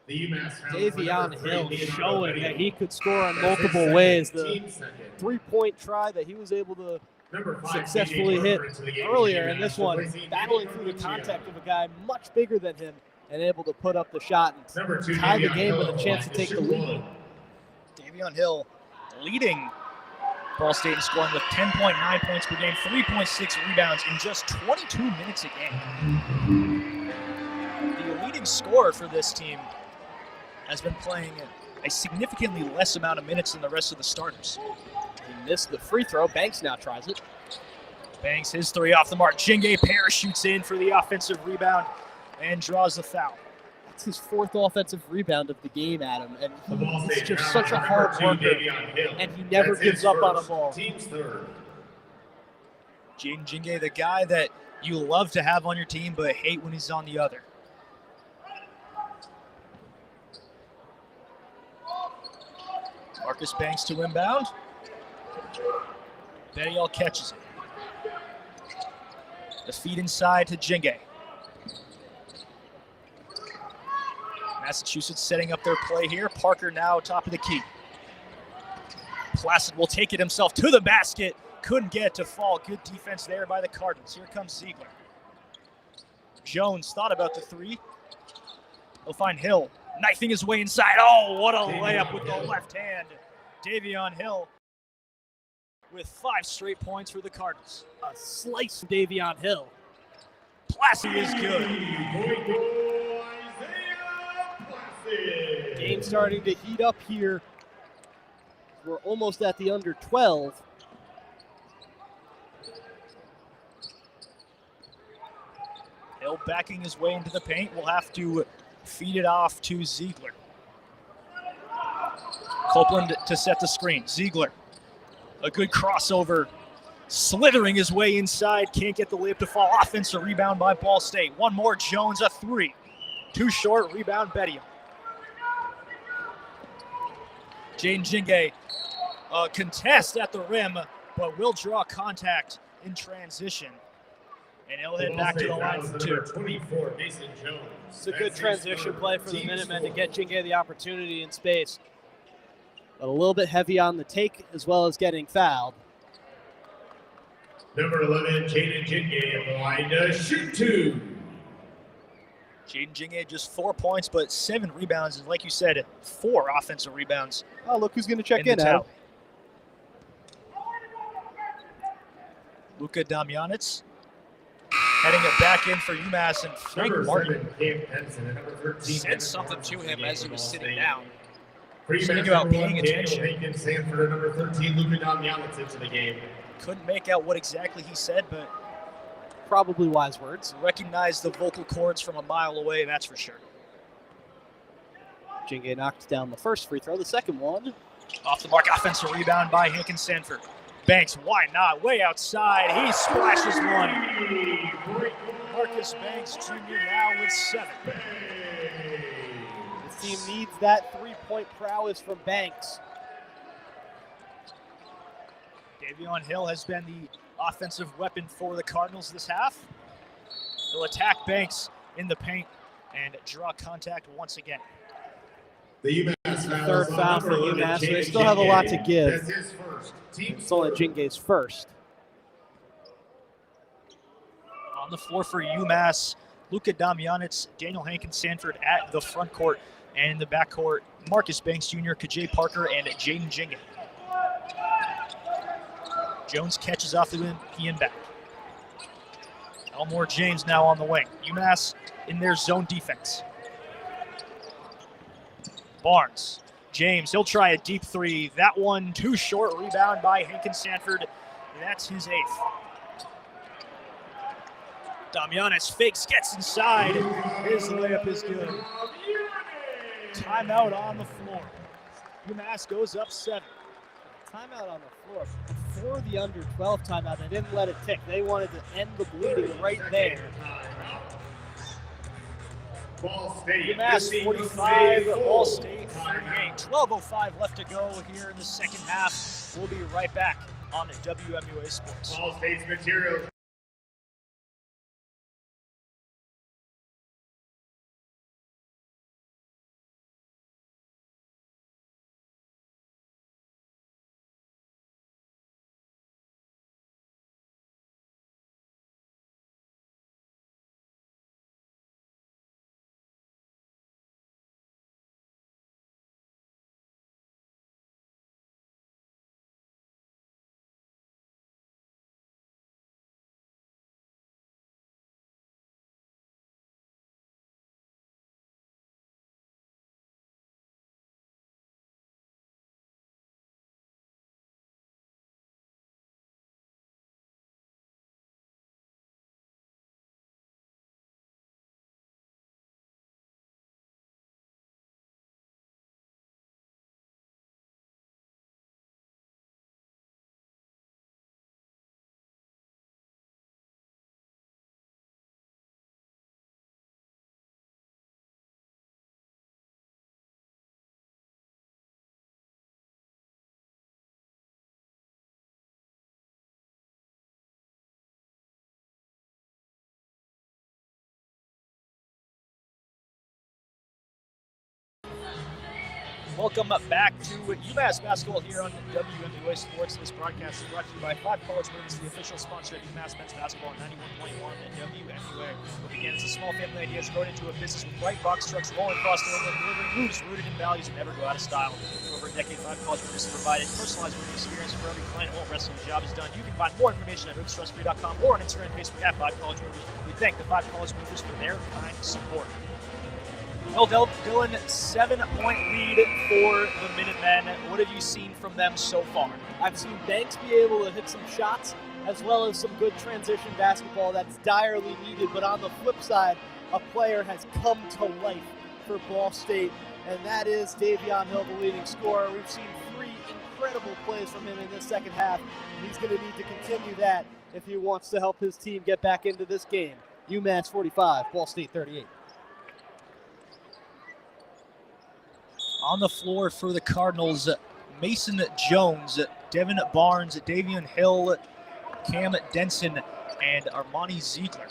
Davion Hill showing that he could score on multiple ways. The three-point try that he was able to successfully hit earlier in this one, battling through the contact of a guy much bigger than him and able to put up the shot and tie the game with a chance to take the lead. Davion Hill leading Ball State in scoring with 10.9 points per game, 3.6 rebounds in just 22 minutes a game. The leading scorer for this team has been playing a significantly less amount of minutes than the rest of the starters. He missed the free throw. Banks now tries it. Banks his three off the mark. Jinge parachutes in for the offensive rebound and draws the foul. That's his fourth offensive rebound of the game, Adam, and he's just such a hard worker, and he never gives up on a ball. Jaden Jinge, the guy that you love to have on your team but hate when he's on the other. Marcus Banks to inbound. Bedial catches it. The feed inside to Jinge. Massachusetts setting up their play here. Parker now top of the key. Placid will take it himself to the basket. Couldn't get it to fall. Good defense there by the Cardinals. Here comes Ziegler. Jones thought about the three. He'll find Hill knifing his way inside. Oh, what a layup with the left hand. Davion Hill with 5 straight points for the Cardinals. A slice from Davion Hill. Placid is good. Game starting to heat up here. We're almost at the under 12. Hill backing his way into the paint. Will have to feed it off to Ziegler. Copeland to set the screen. Ziegler, a good crossover, slithering his way inside. Can't get the layup to fall. Offensive rebound by Ball State. One more, Jones, a three. Too short, rebound, Bettium. Jaden Jinge, a contest at the rim, but will draw contact in transition. And he'll head back to the line for two. 24, Mason Jones. It's a good transition play for the Minutemen to get Jinge the opportunity in space. But a little bit heavy on the take as well as getting fouled. Number 11, Jaden Jinge at the line to shoot two. Jaden Jinge just 4 points, but 7 rebounds, and like you said, 4 offensive rebounds. Oh, look who's going to check in, the Adam. Luka Damjanec heading it back in for UMass, and Frank Number Martin 7, Cam Benson, and number 13, said something to him as he was sitting down. Something about paying attention. Daniel Hankins, Sanford, and number 13, Luka Damjanec into the game. Couldn't make out what exactly he said, but Probably wise words. recognized the vocal cords from a mile away, that's for sure. Jinge knocked down the first free throw. The second one. Off the mark, offensive rebound by Hankins Sanford. Banks, why not? Way outside, he splashes one. Marcus Banks Jr. now with 7. This team needs that three-point prowess from Banks. Davion Hill has been the offensive weapon for the Cardinals this half. He'll attack Banks in the paint and draw contact once again. The UMass foul. Third foul for UMass. They still have a lot to give. That's his first. Team It's only Jinge's first. On the floor for UMass, Luka Damjanec, Daniel Hankins Sanford at the front court, and in the back court, Marcus Banks Jr., Kajay Parker, and Jaden Jinge. Jones catches off the rim, he and back. Elmore James now on the wing. UMass in their zone defense. Barnes, James, he'll try a deep three. That one too short, rebound by Hankins Sanford. That's his 8th. Damjanec fakes, gets inside. His layup is good. Timeout on the floor. UMass goes up 7. Timeout on the floor. Before the under 12 timeout, they didn't let it tick. They wanted to end the bleeding right there. Ball State. UMass 45, Ball State 38. 12:05 left to go here in the second half. We'll be right back on WMUA Sports. Ball State's material. Welcome back to UMass basketball here on WMUA Sports. This broadcast is brought to you by 5 College Movies, the official sponsor of UMass men's basketball on 91.1 and WMUA. What began as a small family idea has grown into a business with bright box trucks rolling across the world, delivering moves rooted in values and never go out of style. For over a decade, 5 College Movies has provided personalized movie experience for every client. Won't wrestling job is done. You can find more information at hoopstrustfree.com or on Instagram and Facebook at 5 College Movies. We thank the 5 College Movies for their kind support. Well, Dylan, 7-point lead for the Minutemen. What have you seen from them so far? I've seen Banks be able to hit some shots as well as some good transition basketball that's direly needed. But on the flip side, a player has come to life for Ball State, and that is Davion Hill, the leading scorer. We've seen 3 incredible plays from him in this second half. He's going to need to continue that if he wants to help his team get back into this game. UMass 45, Ball State 38. On the floor for the Cardinals, Mason Jones, Devin Barnes, Davion Hill, Cam Denson, and Armani Ziegler.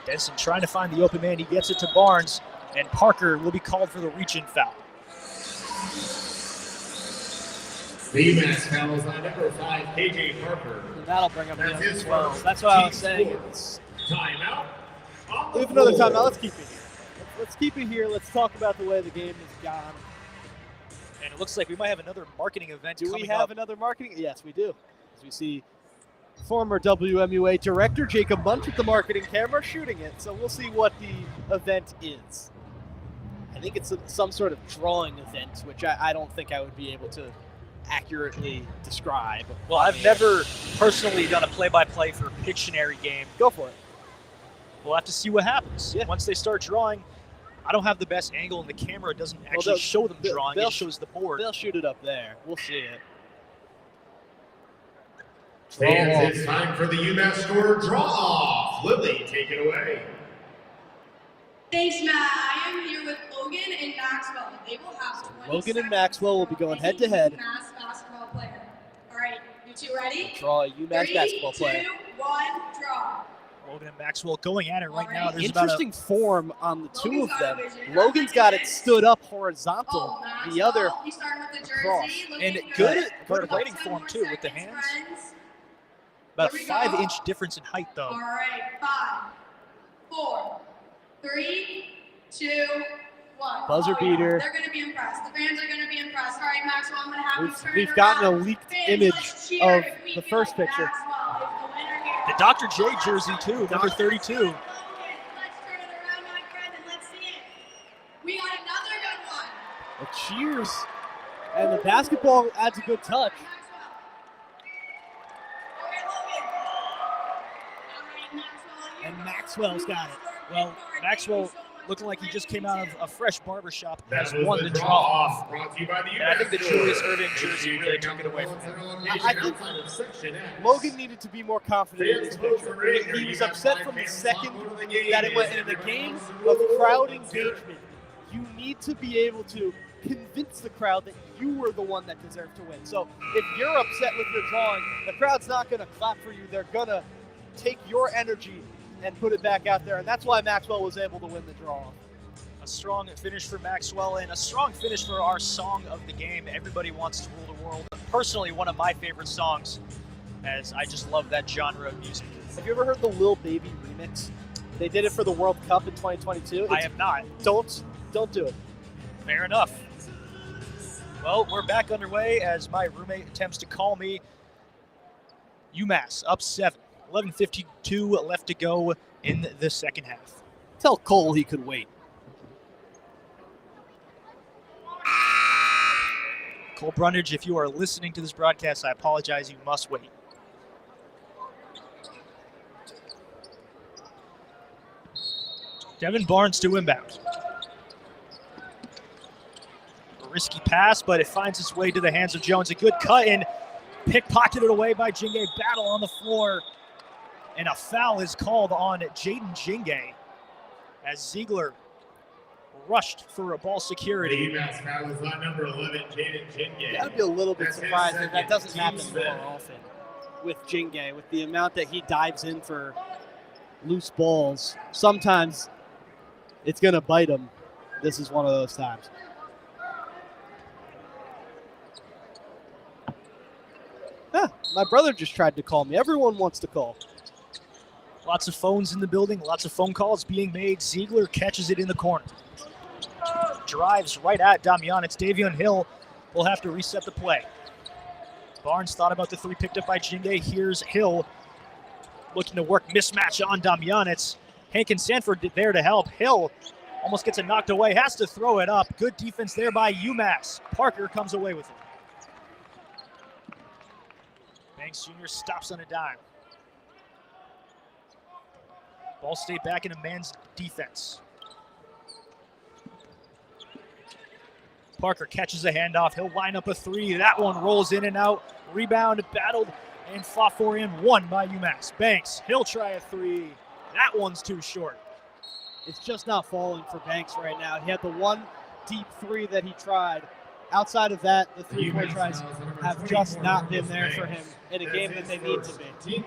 Denson trying to find the open man. He gets it to Barnes, and Parker will be called for the reach-in foul. The UMass foul is on number 5, KJ Parker. And that'll bring him That's in his as well. first. That's what I was Team saying. score. It's, Timeout. On the we have another floor. timeout. Let's keep it here. Let's keep it here. Let's talk about the way the game has gone. And it looks like we might have another marketing event Do coming we have up. another marketing? Yes, we do. As we see former WMUA director Jacob Bunch with the marketing camera shooting it. So we'll see what the event is. I think it's some sort of drawing event, which I don't think I would be able to accurately describe. Well, I've never personally done a play-by-play for a Pictionary game. Go for it. We'll have to see what happens. Yeah. Once they start drawing, I don't have the best angle, and the camera doesn't actually they'll- show them drawing. they'll- It shows the board. They'll shoot it up there. We'll see it. Fans, it's time for the UMass score draw-off. Lily, take it away. Thanks, Matt. I am here with Logan and Maxwell. They will have 20 Logan and seconds Maxwell will be going head-to-head. UMass basketball player. All right, you two ready? Draw a UMass 3, basketball player. 2, 1, draw. Logan and Maxwell going at it right now. Alright. There's about Interesting form on the two Logan's of got them. a vision. Logan's got it stood up horizontal. Oh, Maxwell, The other he's starting with the jersey. across. Looking And good. good About writing 10 form, more too, with the seconds, hands. friends. about a Here we go. 5-inch difference in height, though. All right, 5, 4, 3, 2, 1. Buzzer Oh, yeah. beater. They're going to be impressed. The fans are going to be impressed. All right, Maxwell, I'm going to have you turn We've it gotten a around. leaked Fans, image let's cheer of if we the feel first like picture. Maxwell is the winner here. The Dr. J jersey, too, number 32. Logan, let's turn it around, my friend, and let's see it. We got another good one. A cheers. And the basketball adds a good touch. Maxwell. All right, Logan. All right, Maxwell. And Maxwell's got it. Well, Maxwell looking like he just came out of a fresh barbershop, has That was won the the draw-off. Brought to you by the And I think the UMass Julius Store. Irving jersey really took it away from him. I think Logan needed to be more confident in this picture. He was upset from the second that it went in a game of crowd engagement. You need to be able to convince the crowd that you were the one that deserved to win. So if you're upset with your drawing, the crowd's not going to clap for you. They're going to take your energy and put it back out there. And that's why Maxwell was able to win the draw. A strong finish for Maxwell and a strong finish for our song of the game. Everybody Wants to Rule the World. Personally, one of my favorite songs, as I just love that genre of music. Have you ever heard the Lil Baby remix? They did it for the World Cup in 2022. I have not. Don't do it. Fair enough. Well, we're back underway as my roommate attempts to call me. UMass up 7. 11:52 left to go in the second half. Tell Cole he could wait. Cole Brundage, if you are listening to this broadcast, I apologize. You must wait. Devin Barnes to inbound. A risky pass, but it finds its way to the hands of Jones. A good cut in, pickpocketed away by Jingay. Battle on the floor, and a foul is called on Jaden Jingay as Ziegler rushed for a ball The security. UMass foul is on number 11, Jaden Jingay. I'd be a little bit That's his surprised if that second. doesn't Team happen Smith. more often with Jingay, with the amount that he dives in for loose balls. Sometimes it's going to bite him. This is one of those times. My brother just tried to call me. Everyone wants to call. Lots of phones in the building, lots of phone calls being made. Ziegler catches it in the corner. Drives right at Damian. It's Davion Hill. Will have to reset the play. Barnes thought about the three picked up by Jingay. Here's Hill. looking to work mismatch on Damjanec. Hankin Sanford there to help. Hill almost gets it knocked away, has to throw it up. Good defense there by UMass. Parker comes away with it. Banks Jr. stops on a dime. Ball State back into man's defense. Parker catches a handoff. He'll line up a three. That one rolls in and out. Rebound, battled, and fought for and won by UMass. Banks, he'll try a three. That one's too short. It's just not falling for Banks right now. He had the one deep three that he tried. Outside of that, the three-point tries have just not been there for him in a game that they need to be.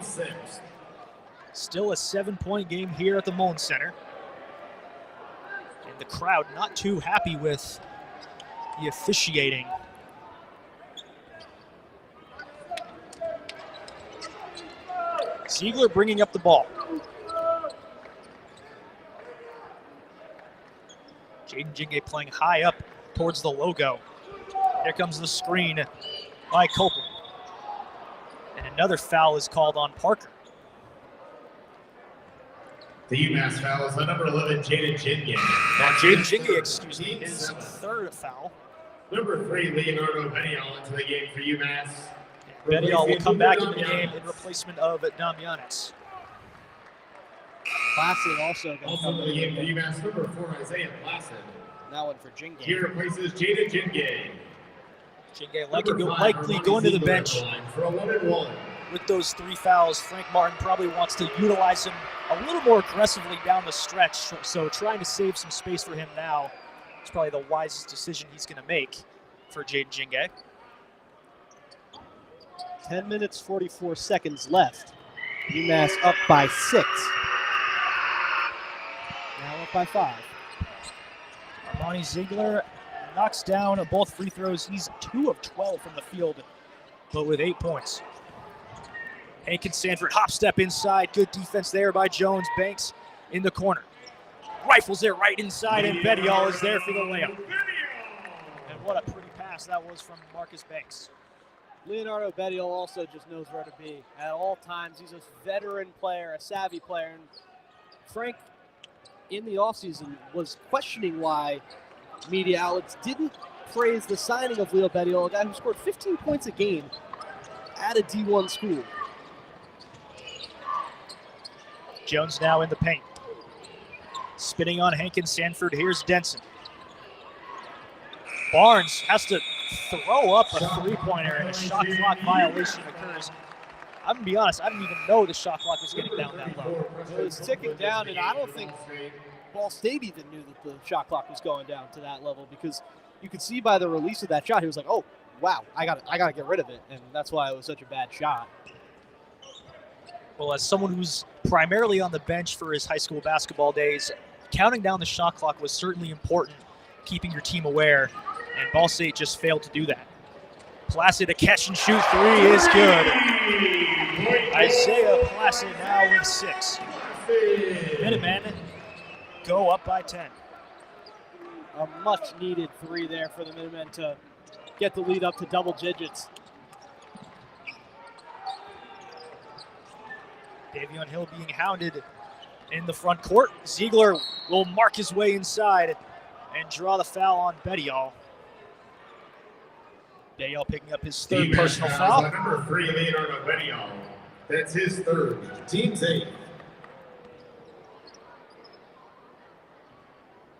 Still a 7-point game here at the Mullins Center. And the crowd not too happy with the officiating. Ziegler bringing up the ball. Jaden Jingay playing high up towards the logo. Here comes the screen by Copeland. And another foul is called on Parker. The UMass foul is on number 11, Jaden Jingay. Jaden Jingay, his third foul. Number 3, Leonardo Benial into the game for UMass. Benial will come back in the game in replacement of Damjanec. Placid also going to come in the game for UMass, number 4, Isaiah Placid. That one for Jingay. He replaces Jaden Jingay. Jingay likely going to the bench for a 1-and-1. With those 3 fouls. Frank Martin probably wants to utilize him a little more aggressively down the stretch, so trying to save some space for him now is probably the wisest decision he's going to make for Jaden Jingay. 10 minutes, 44 seconds left. UMass up by 6. Now up by 5. Armani Ziegler knocks down both free throws. He's 2 of 12 from the field, but with 8 points. Hankin Sanford hop step inside. Good defense there by Jones. Banks in the corner. Rifles it right inside, and Bedial is there for the layup. And what a pretty pass that was from Marcus Banks. Leonardo Bedial also just knows where to be at all times. He's a veteran player, a savvy player. And Frank, in the offseason, was questioning why media outlets didn't praise the signing of Leo Bedial, a guy who scored 15 points a game at a D1 school. Jones now in the paint. Spinning on Hankin Sanford. Here's Denson. Barnes has to throw up a three-pointer, and a shot clock violation occurs. I'm going to be honest, I didn't even know the shot clock was getting down that low. It was ticking down, and I don't think Ball State even knew that the shot clock was going down to that level, because you could see by the release of that shot, he was like, oh, wow, I gotta get rid of it, and that's why it was such a bad shot. Well, as someone who's primarily on the bench for his high school basketball days, counting down the shot clock was certainly important, keeping your team aware, and Ball State just failed to do that. Placid, a catch and shoot three is good. Isaiah Placid now with 6. Minutemen go up by 10. A much needed 3 there for the Minutemen to get the lead up to double digits. Davion Hill being hounded in the front court. Ziegler will mark his way inside and draw the foul on Bedial. Bedial picking up his 3rd personal foul. Number 3, Leonardo Bedial. That's his 3rd. Team's 8th.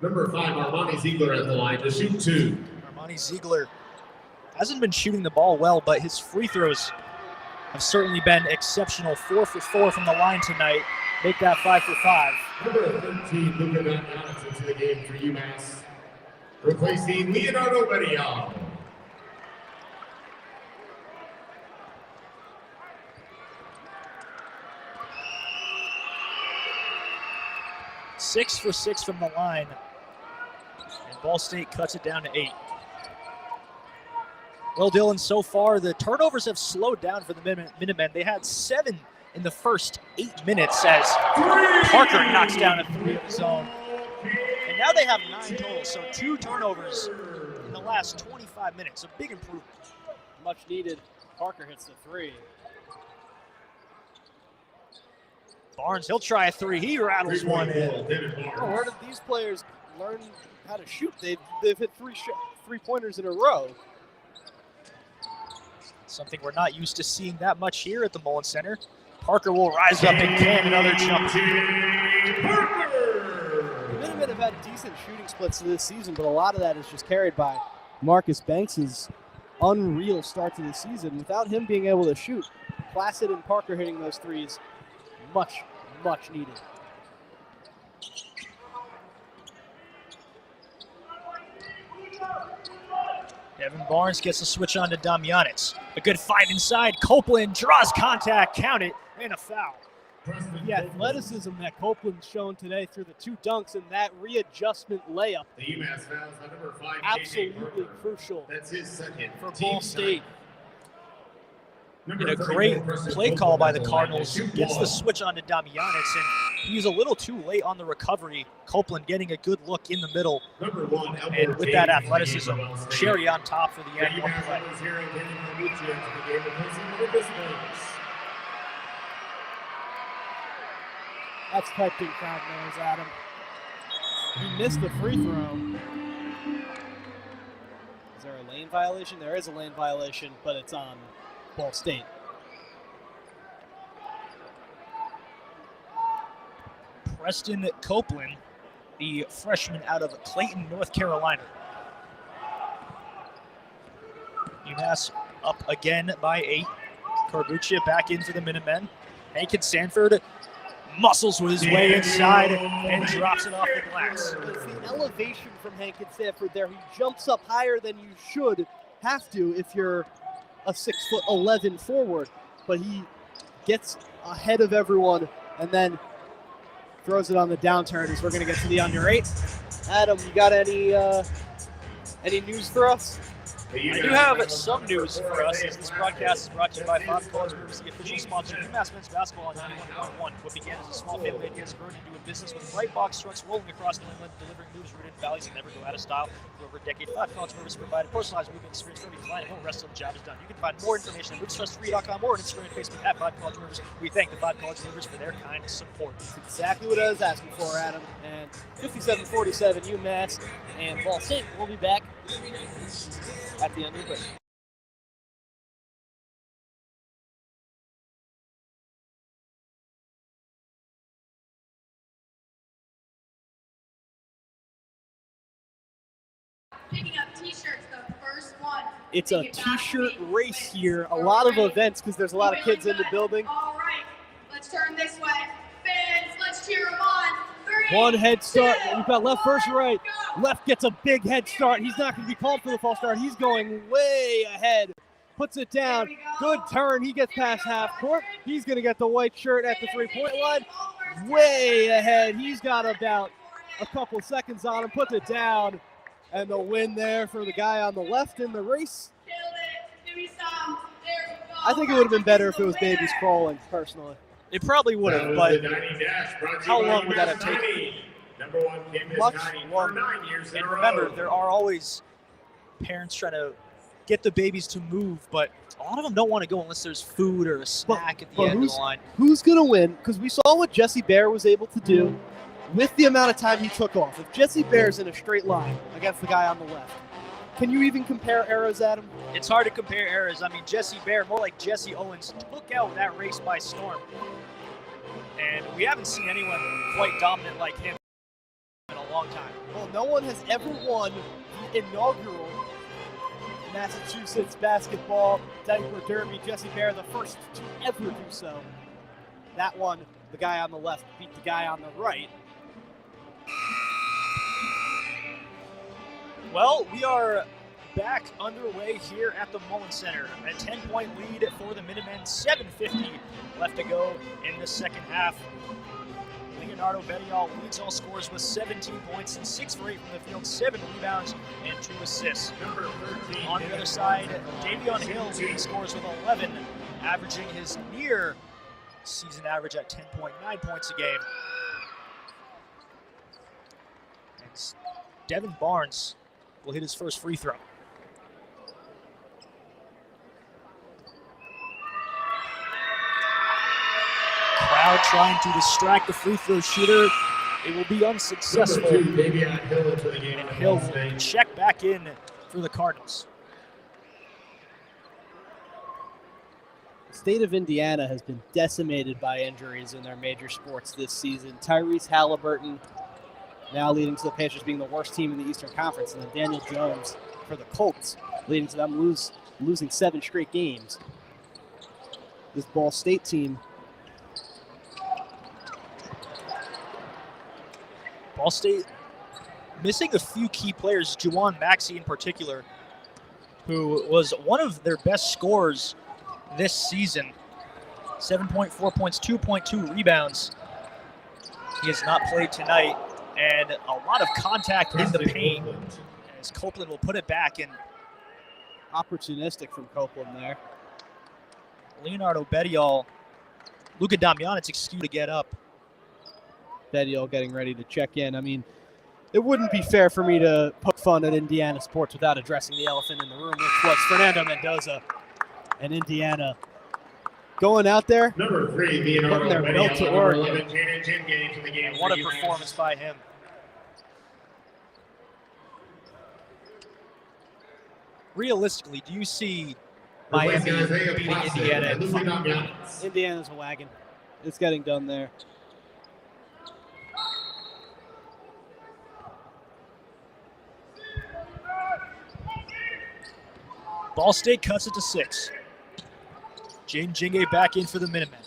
Number 5, Armani Ziegler at the line to shoot 2. Armani Ziegler hasn't been shooting the ball well, but his free throws have certainly been exceptional. 4 for 4 from the line tonight. Make that 5 for 5. Number 13, Luka Damjanec into the game for UMass, replacing Leonardo Bedial. Six for 6 from the line, and Ball State cuts it down to 8. Well, Dylan, so far the turnovers have slowed down for the Minutemen. They had 7 in the first 8 minutes as Parker knocks down a 3 of his own. And now they have 9 total, so 2 turnovers in the last 25 minutes. A big improvement. Much needed. Parker hits the 3. Barnes, he'll try a three. He rattles one in. Oh, where did these players learn how to shoot? They've hit three-pointers in a row. Something we're not used to seeing that much here at the Mullen Center. Parker will rise up and can another jump. The Minutemen have had decent shooting splits this season, but a lot of that is just carried by Marcus Banks's unreal start to the season. Without him being able to shoot, Placid and Parker hitting those threes, much, much needed. Devin Barnes gets a switch on to Damjanec. A good fight inside. Copeland draws contact, count it, and a foul. The athleticism that Copeland's shown today through the two dunks and that readjustment layup. The UMass fouls on number 5, Absolutely crucial That's his second. for Ball State. And a great play call by the Cardinals. Gets the switch on to Damjanec, and he's a little too late on the recovery. Copeland getting a good look in the middle. Number 1, And with that athleticism, cherry on top for the The end of UMass play. Rebels hero Daniel Manucci into the game, replacing Lucas Burns. That's typed in crowd noise, Adam. He missed the free throw. Is there a lane violation? There is a lane violation, but it's on Ball State. Preston Copeland, the freshman out of Clayton, North Carolina. UMass up again by 8. Corbuccia back in for the Minutemen. Hankins Sanford muscles his way inside and drops it off the glass. It's the elevation from Hankins Sanford there. He jumps up higher than you should have to if you're a 6'11" forward, but he gets ahead of everyone and then throws it on the downturn as we're going to get to the under 8. Adam, you got any news for us? I do have some news for us, as this broadcast is brought to you by Five College Rivers, the official sponsor of UMass men's basketball on 91.1. What began as a small family idea has grown into a business with bright box trucks rolling across New England, delivering news rooted in valleys that never go out of style. For over a decade, Five College Rivers provided personalized movement experience for every client, and the rest of the job is done. You can find more information at RiversTrustFree.com or on Instagram and Facebook at Five College Rivers. We thank the Five College Rivers for their kind support. That's exactly what I was asking for, Adam. And 57-47 UMass and Ball State will be back at the end of the break. Picking up t-shirts, the first one. It's a t-shirt race here. A lot of events because there's a lot of kids in the building. All right, let's turn this way. Fans, let's cheer them on. 3, One head start. 2, We've got left versus right. go. Left gets a big head start. He's not going to be called for the false start. He's going way ahead. Puts it down. Good turn. He gets past half court. He's going to get the white shirt at the three-point line. Way ahead. He's got about a couple seconds on him. Puts it down. And the win there for the guy on the left in the race. Killed it. Give me some. There we go. I think it would have been better if it was babies crawling, personally. It probably would have, but how long would that have taken? Number 1 came Much as 9 longer. for 9 years in And a remember, row. there are always parents trying to get the babies to move, but a lot of them don't want to go unless there's food or a snack at the end of the line. Who's going to win? Because we saw what Jesse Bear was able to do with the amount of time he took off. If Jesse Bear's in a straight line against the guy on the left, can you even compare eras, Adam? It's hard to compare eras. I mean, Jesse Bear, more like Jesse Owens, took out that race by storm. And we haven't seen anyone quite dominant like him in a long time. Well, no one has ever won the inaugural Massachusetts basketball diaper derby. Jesse Bear, the first to ever do so. That one, the guy on the left beat the guy on the right. Well, we are back underway here at the Mullen Center. A 10-point lead for the Minutemen, 7:50 left to go in the second half. Leonardo Bettiol leads all scores with 17 points and 6 for 8 from the field, 7 rebounds and 2 assists. Number 13, On the other side, Davion Hill leads scores with 11, averaging his near season average at 10.9 points a game. And Devin Barnes will hit his first free throw. Crowd crowd trying to distract the free throw shooter. It will be unsuccessful. Number 2, Davion Hill into the game. And for Hill Ball will State. check back in for the Cardinals. The state of Indiana has been decimated by injuries in their major sports this season. Tyrese Halliburton now leading to the Pacers being the worst team in the Eastern Conference, and then Daniel Jones for the Colts, leading to them losing 7 straight games. This Ball State team, Ball State missing a few key players, Juwan Maxey in particular, who was one of their best scorers this season. 7.4 points, 2.2 rebounds. He has not played tonight, and a lot of contact in the paint as Copeland will put it back, and opportunistic from Copeland there. Leonardo Bedial, Luka Damjanic's excuse to get up. Bedial getting ready to check in. I mean, it wouldn't be fair for me to poke fun at Indiana sports without addressing the elephant in the room, which was Fernando Mendoza and Indiana going out there. Number 3, Leonardo Their Bedial. belt to Number Oregon. 11, Jaden Jingay into the game. What a for UMass. performance by him. Realistically, do you see Miami Replacing Isaiah beating Placid Indiana and in Luka five? Damjanic. Indiana's a wagon. It's getting done there. Ball State cuts it to 6. Jaden Jingay back in for the Minutemen.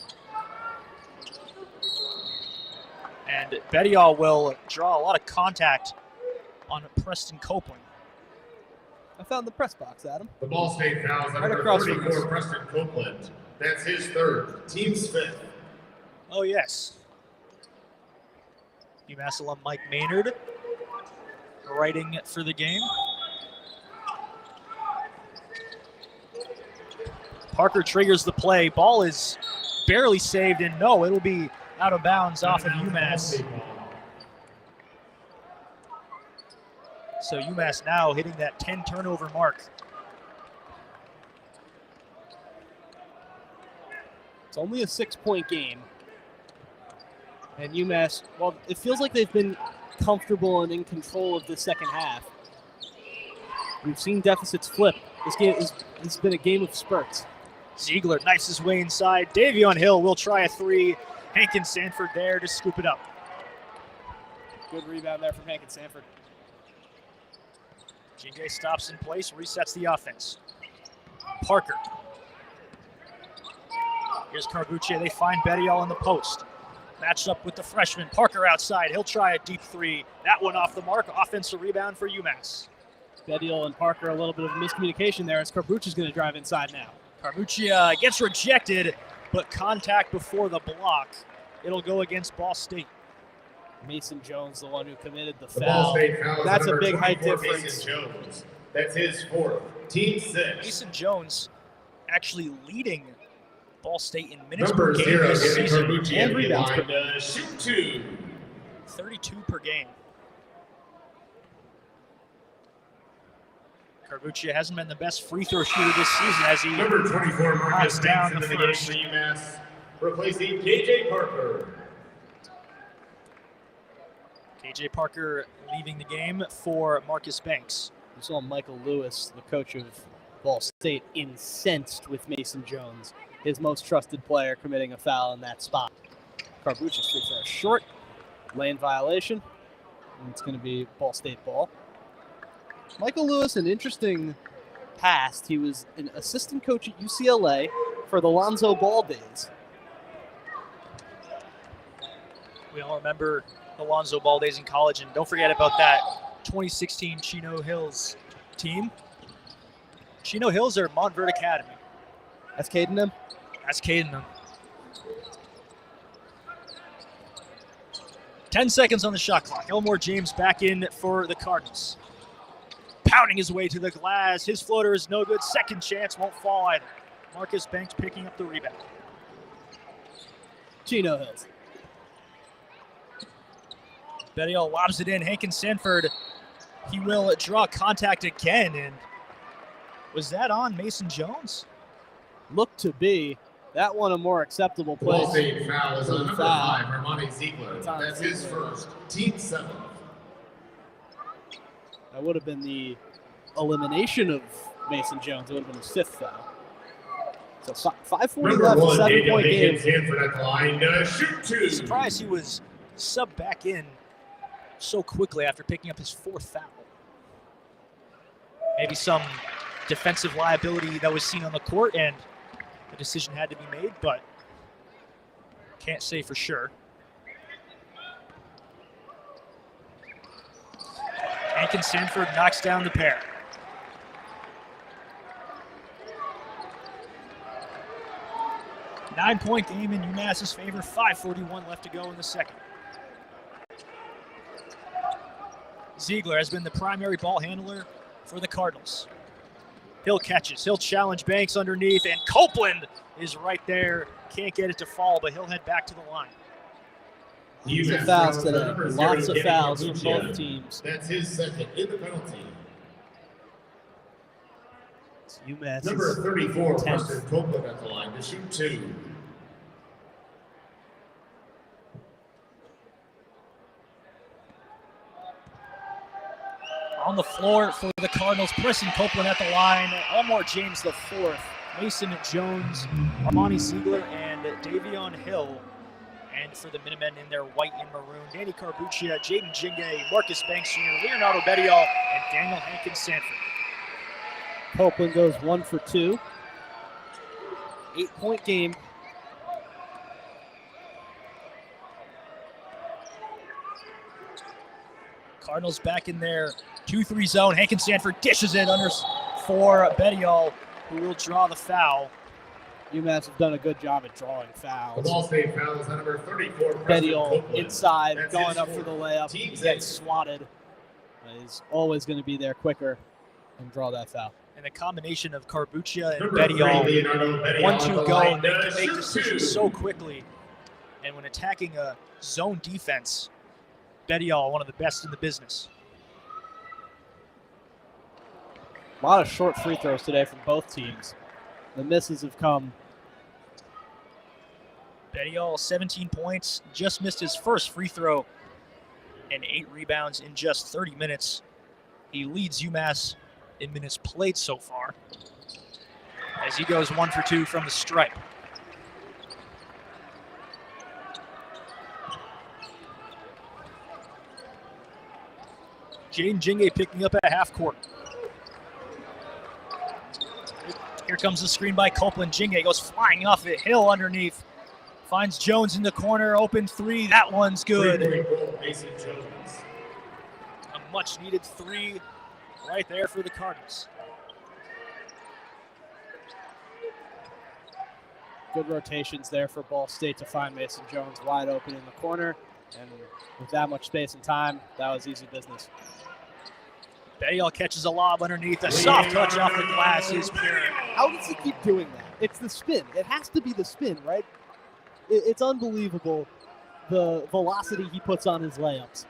And Bedial will draw a lot of contact on Preston Copeland. I found the press box, Adam. The Ball State fouls on Right number across from 34, us. Preston Copeland. That's his 3rd, team's 5th. Oh, yes. UMass alum Mike Maynard writing for the game. Parker triggers the play. Ball is barely saved, and no, it'll be out of bounds off of UMass. So UMass now hitting that 10 turnover mark. It's only a 6-point game. And UMass, well, it feels like they've been comfortable and in control of the second half. We've seen deficits flip. This game has been a game of spurts. Ziegler knifes his way inside. Davion Hill will try a 3. Hankin Sanford there to scoop it up. Good rebound there from Hankin Sanford. Jingay stops in place, resets the offense. Parker. Here's Carbucci. They find Bedial in the post. Matched up with the freshman. Parker outside. He'll try a deep 3. That one off the mark. Offensive rebound for UMass. Bedial and Parker, a little bit of miscommunication there as Carbucci's going to drive inside now. Carbucci gets rejected, but contact before the block. It'll go against Ball State. Mason Jones, the one who committed the The Ball foul. State fouls That's on a big number height 24, difference. Mason Jones. That's his 4th, team 6. Mason Jones actually leading Ball State in minutes per Number game 0, this David season. Carbucci And in the rebounds per line to shoot 2. 32 per game. Carbucci hasn't been the best free throw shooter this season as he Number 24, Marcus knocks down Banks the into the game first. for UMass, replacing KJ Parker. KJ Parker leaving the game for Marcus Banks. You saw Michael Lewis, the coach of Ball State, incensed with Mason Jones, his most trusted player, committing a foul in that spot. Carbucci's free throw short, lane violation, and it's going to be Ball State ball. Michael Lewis, an interesting past. He was an assistant coach at UCLA for the Lonzo Ball days. We all remember the Lonzo Ball days in college, and don't forget about that 2016 Chino Hills team. Chino Hills are Montverde Academy. That's Caden. That's Caden. 10 seconds on the shot clock. Elmore James back in for the Cardinals. Pounding his way to the glass. His floater is no good. Second chance won't fall either. Marcus Banks picking up the rebound. Chino Hills. Bedial lobs it in. Hankin Sanford, he will draw contact again. And was that on Mason Jones? Looked to be. That one a more acceptable Ball place. state foul is on number 5, Armani Ziegler. It's on That's his Ziegler. first, team 7. That would have been the elimination of Mason Jones. It would have been his 5th foul. So 5:40 Number left, 1, 7-point Daniel game. Hanford at the line to shoot 2. Surprised he was subbed back in so quickly after picking up his 4th foul. Maybe some defensive liability that was seen on the court and a decision had to be made, but can't say for sure. Hankin Sanford knocks down the pair. Nine-point game in UMass's favor, 5:41 left to go in the second. Ziegler has been the primary ball handler for the Cardinals. Hill catches, he'll challenge Banks underneath, and Copeland is right there. Can't get it to fall, but he'll head back to the line. Lots of fouls today. Lots of fouls from both teams. That's his second in the penalty. It's UMass. Number 34, 10th. Preston Copeland at the line to shoot 2. On the floor for the Cardinals, Preston Copeland at the line. Elmore James the 4th, Mason Jones, Armani Ziegler, and Davion Hill. And for the Minutemen in their white and maroon, Danny Carbuccia, Jaden Jinge, Marcus Banks Jr., Leonardo Bettiol, and Daniel Hankin Sanford. Copeland goes 1 for 2. 8-point game. Cardinals back in their 2-3 zone. Hankin Sanford dishes it under for Bettiol, who will draw the foul. UMass have done a good job at drawing The fouls. ball state foul is on number 34, Preston Bettiol Copeland. inside, That's going his up for the layup. Team He six. gets swatted. He's always going to be there quicker and draw that foul. And the combination of Carbuccia and Number 3, Bettiol, Leonardo Bettiol 1-2 at the go, line and they to can make shoot decisions 2. so quickly. And when attacking a zone defense, Bettiol, one of the best in the business. A lot of short free throws today from both teams. The misses have come. Bettiol, 17 points, just missed his first free throw, and 8 rebounds in just 30 minutes. He leads UMass in minutes played so far, as he goes 1 for 2 from the stripe. Jaden Jinge picking up at half court. Here comes the screen by Copeland. Jinge goes flying off it. Hill underneath. Finds Jones in the corner. Open 3. That one's good. 3-point goal, Mason Jones. A much needed 3 right there for the Cardinals. Good rotations there for Ball State to find Mason Jones wide open in the corner. And with that much space and time, that was easy business. Bettiol catches a lob underneath. A soft touch off the glass is pure. How does he keep doing that? It's the spin. It has to be the spin, right? It's unbelievable the velocity he puts on his layups.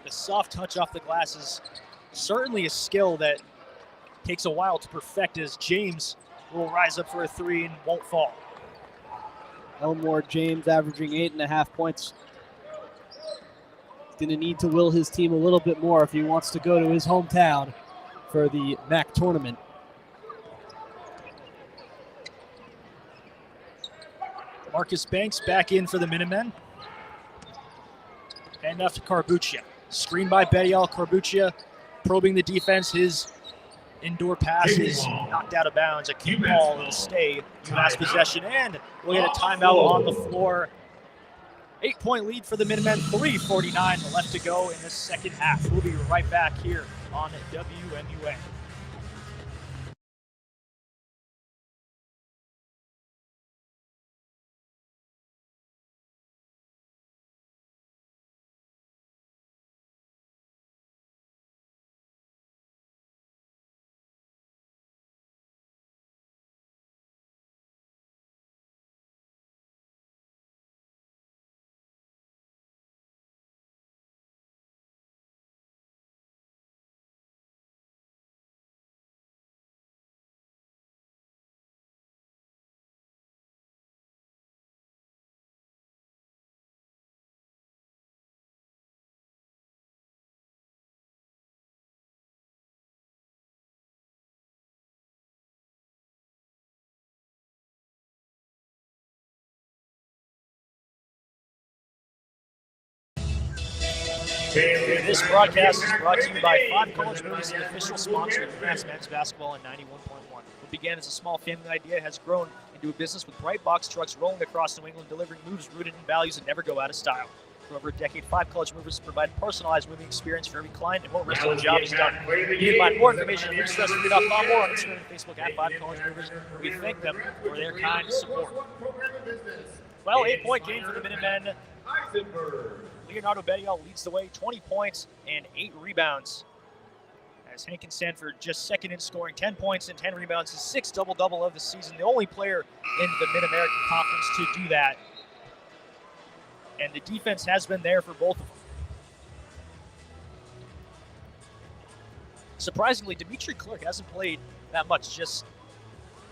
The soft touch off the glass is certainly a skill that takes a while to perfect, as James will rise up for a 3 and won't fall. Elmore James averaging 8.5 points. He's going to need to will his team a little bit more if he wants to go to his hometown for the MAC tournament. Marcus Banks back in for the Minutemen. Hand off to Carbuccia. Screen by Bettiol. Carbuccia probing the defense. His indoor pass is knocked out of bounds. A kick ball will stay. UMass possession, and we'll get a timeout on the floor. 8-point lead for the Minutemen. 3:49 left to go in the second half. We'll be right back here on WMUA. This broadcast is brought to you by 5 College Movies, the official sponsor of UMass men's basketball in 91.1. What began as a small family idea has grown into a business with bright box trucks rolling across New England, delivering moves rooted in values that never go out of style. For over a decade, 5 College Movies provide personalized movie experience for every client and what rest of the job is done. You can find more information at movestressfree.com or on Instagram and Facebook at 5 College Movies. We thank them for their kind support. Well, 8-point game for the Minutemen. Leonardo Bettiol leads the way, 20 points and 8 rebounds. As Hankin Sanford just second in scoring, 10 points and 10 rebounds, his 6th double-double of the season, the only player in the Mid-American Conference to do that. And the defense has been there for both of them. Surprisingly, Dimitri Clerk hasn't played that much, just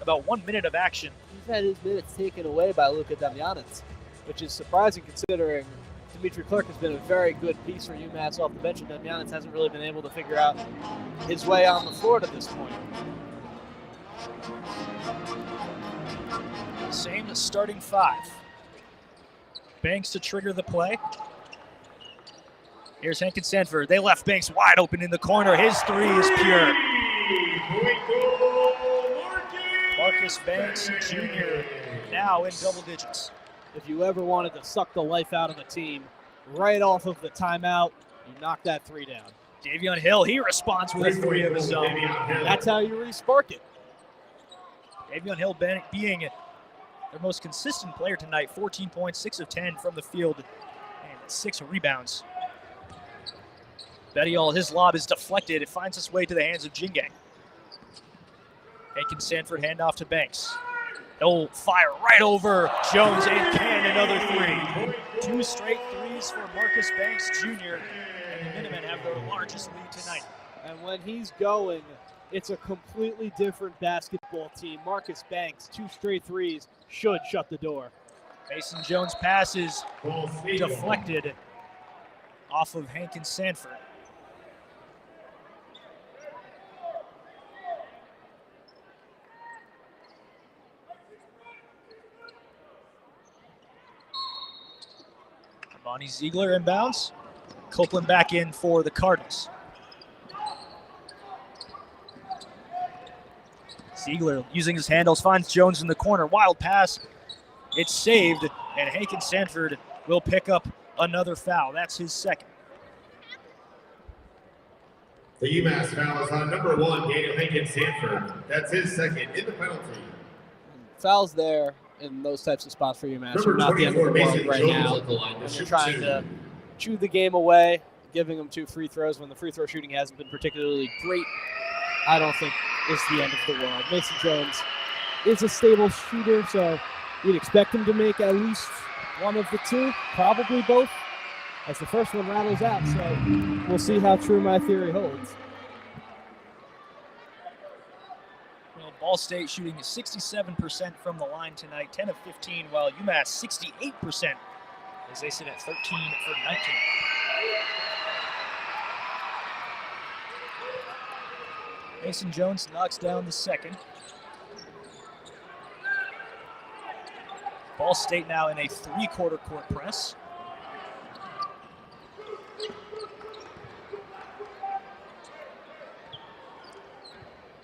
about 1 minute of action. He's had his minutes taken away by Luka Damjanec, which is surprising considering Dimitri Clerk has been a very good piece for UMass off the bench, and Damjanec hasn't really been able to figure out his way on the floor to this point. Same starting 5. Banks to trigger the play. Here's Hankin Sanford. They left Banks wide open in the corner. His 3 is pure. Marcus Banks Jr. now in double digits. If you ever wanted to suck the life out of a team, right off of the timeout, you knock that 3 down. Davion Hill, he responds with a 3 of his own. That's how you re-spark it. Davion Hill being their most consistent player tonight, 14 points, 6 of 10 from the field, and 6 rebounds. Bettiol, his lob is deflected. It finds its way to the hands of Jingang. Hankin Sanford handoff to Banks. He'll fire right over Jones and can another 3. 2 straight 3s for Marcus Banks Jr. And the Minutemen have their largest lead tonight. And when he's going, it's a completely different basketball team. Marcus Banks, 2 straight 3s, should shut the door. Mason Jones passes deflected off of Hankin Sanford. Bonnie Ziegler inbounds. Copeland back in for the Cardinals. Ziegler using his handles, finds Jones in the corner. Wild pass. It's saved, and Hankin Sanford will pick up another foul. That's his 2nd. The UMass foul is on number 1, Daniel Hankin Sanford. That's his 2nd in the penalty. Fouls there in those types of spots for UMass are not the end of the world right now. They're trying to chew the game away, giving them 2 free throws when the free throw shooting hasn't been particularly great. I don't think is the end of the world. Mason Jones is a stable shooter, so we'd expect him to make at least one of the 2, probably both, as the first one rattles out. So we'll see how true my theory holds. Well, Ball State shooting 67% from the line tonight, 10 of 15, while UMass 68% as they sit at 13 for 19. Mason Jones knocks down the 2nd. Ball State now in a 3-quarter court press.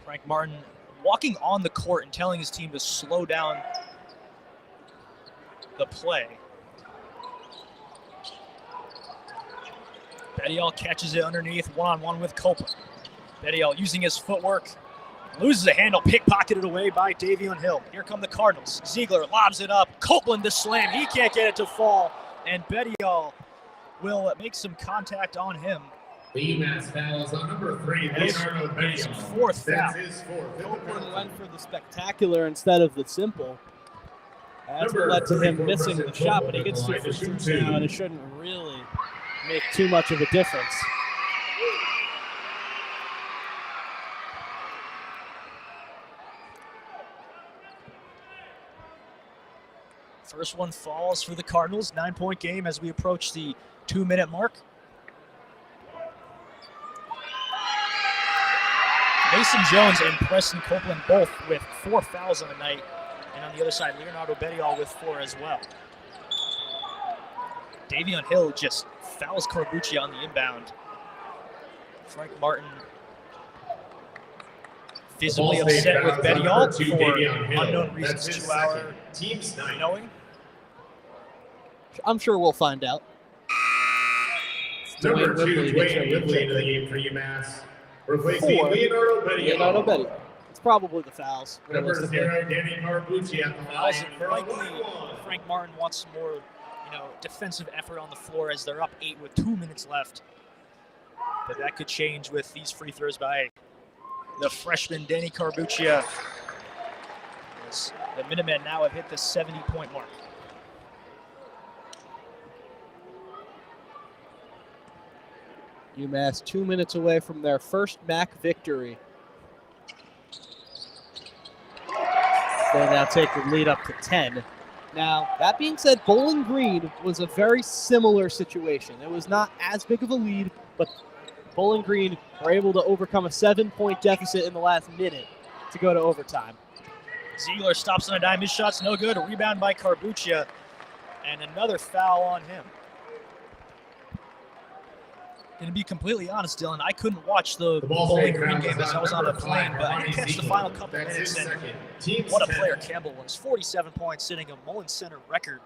Frank Martin walking on the court and telling his team to slow down the play. Bettiol catches it underneath, one-on-one with Copeland. Bettiol using his footwork, loses a handle, pickpocketed away by Davion Hill. Here come the Cardinals. Ziegler lobs it up. Copeland to slam. He can't get it to fall. And Bettiol will make some contact on him. The UMass foul is on number 3, Leonardo Bettiol. His 4th foul. That's his 4th. Copeland went for the spectacular instead of the simple. That's what led to him missing the shot, but he gets 2 free throws now, and it shouldn't really make too much of a difference. First one falls for the Cardinals. 9-point game as we approach the 2-minute mark. Mason Jones and Preston Copeland both with 4 fouls on the night. And on the other side, Leonardo Bettiol with 4 as well. Davion Hill just fouls Carbucci on the inbound. Frank Martin visibly upset with Bettiol for unknown reasons to our knowing. I'm sure we'll find out. Number 2, Dwayne Dwayne Ripley into the game for UMass. Replacing Leonardo Bettiol. It's probably the fouls. Number 0, Danny Carbucci at the line for a Likely, 1-1. Frank Martin wants some more, defensive effort on the floor as they're up 8 with 2 minutes left. But that could change with these free throws by the freshman Danny Carbucci. As the Minutemen now have hit the 70-point mark. UMass 2 minutes away from their first MAC victory. They now take the lead up to 10. Now, that being said, Bowling Green was a very similar situation. It was not as big of a lead, but Bowling Green were able to overcome a 7-point deficit in the last minute to go to overtime. Ziegler stops on a dime. His shot's no good. A rebound by Carbucci, and another foul on him. And to be completely honest, Dylan, I couldn't watch the Bowling Green game as I was on the plane, but I did catch the final couple minutes, and what a player Campbell was. 47 points, setting a Mullins Center record.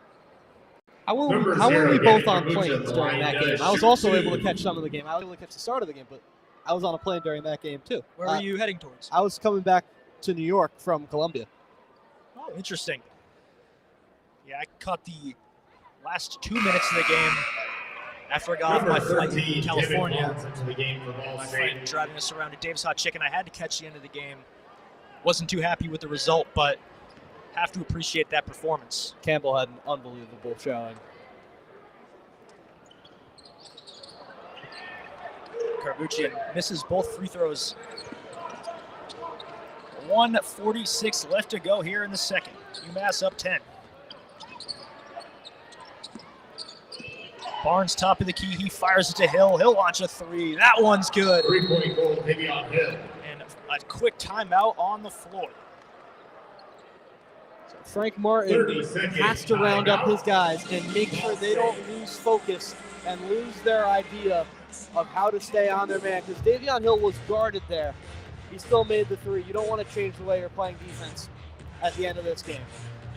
How were we both on planes during that game? I was also able to catch some of the game. I was able to catch the start of the game, but I was on a plane during that game too. Where were you heading towards? I was coming back to New York from Columbia. Oh, interesting. Yeah, I caught the last 2 minutes of the game after I got off my flight in California. My friend driving us around to Dave's Hot Chicken. I had to catch the end of the game. Wasn't too happy with the result, but have to appreciate that performance. Campbell had an unbelievable showing. Carbucci misses both free throws. 1:46 left to go here in the second. UMass up 10. Barnes top of the key. He fires it to Hill. He'll launch a three. That one's good. 3-point goal, Davion Hill. And a quick timeout on the floor. So Frank Martin has to round up his guys and make sure they don't lose focus and lose their idea of how to stay on their man. Because Davion Hill was guarded there. He still made the three. You don't want to change the way you're playing defense at the end of this game.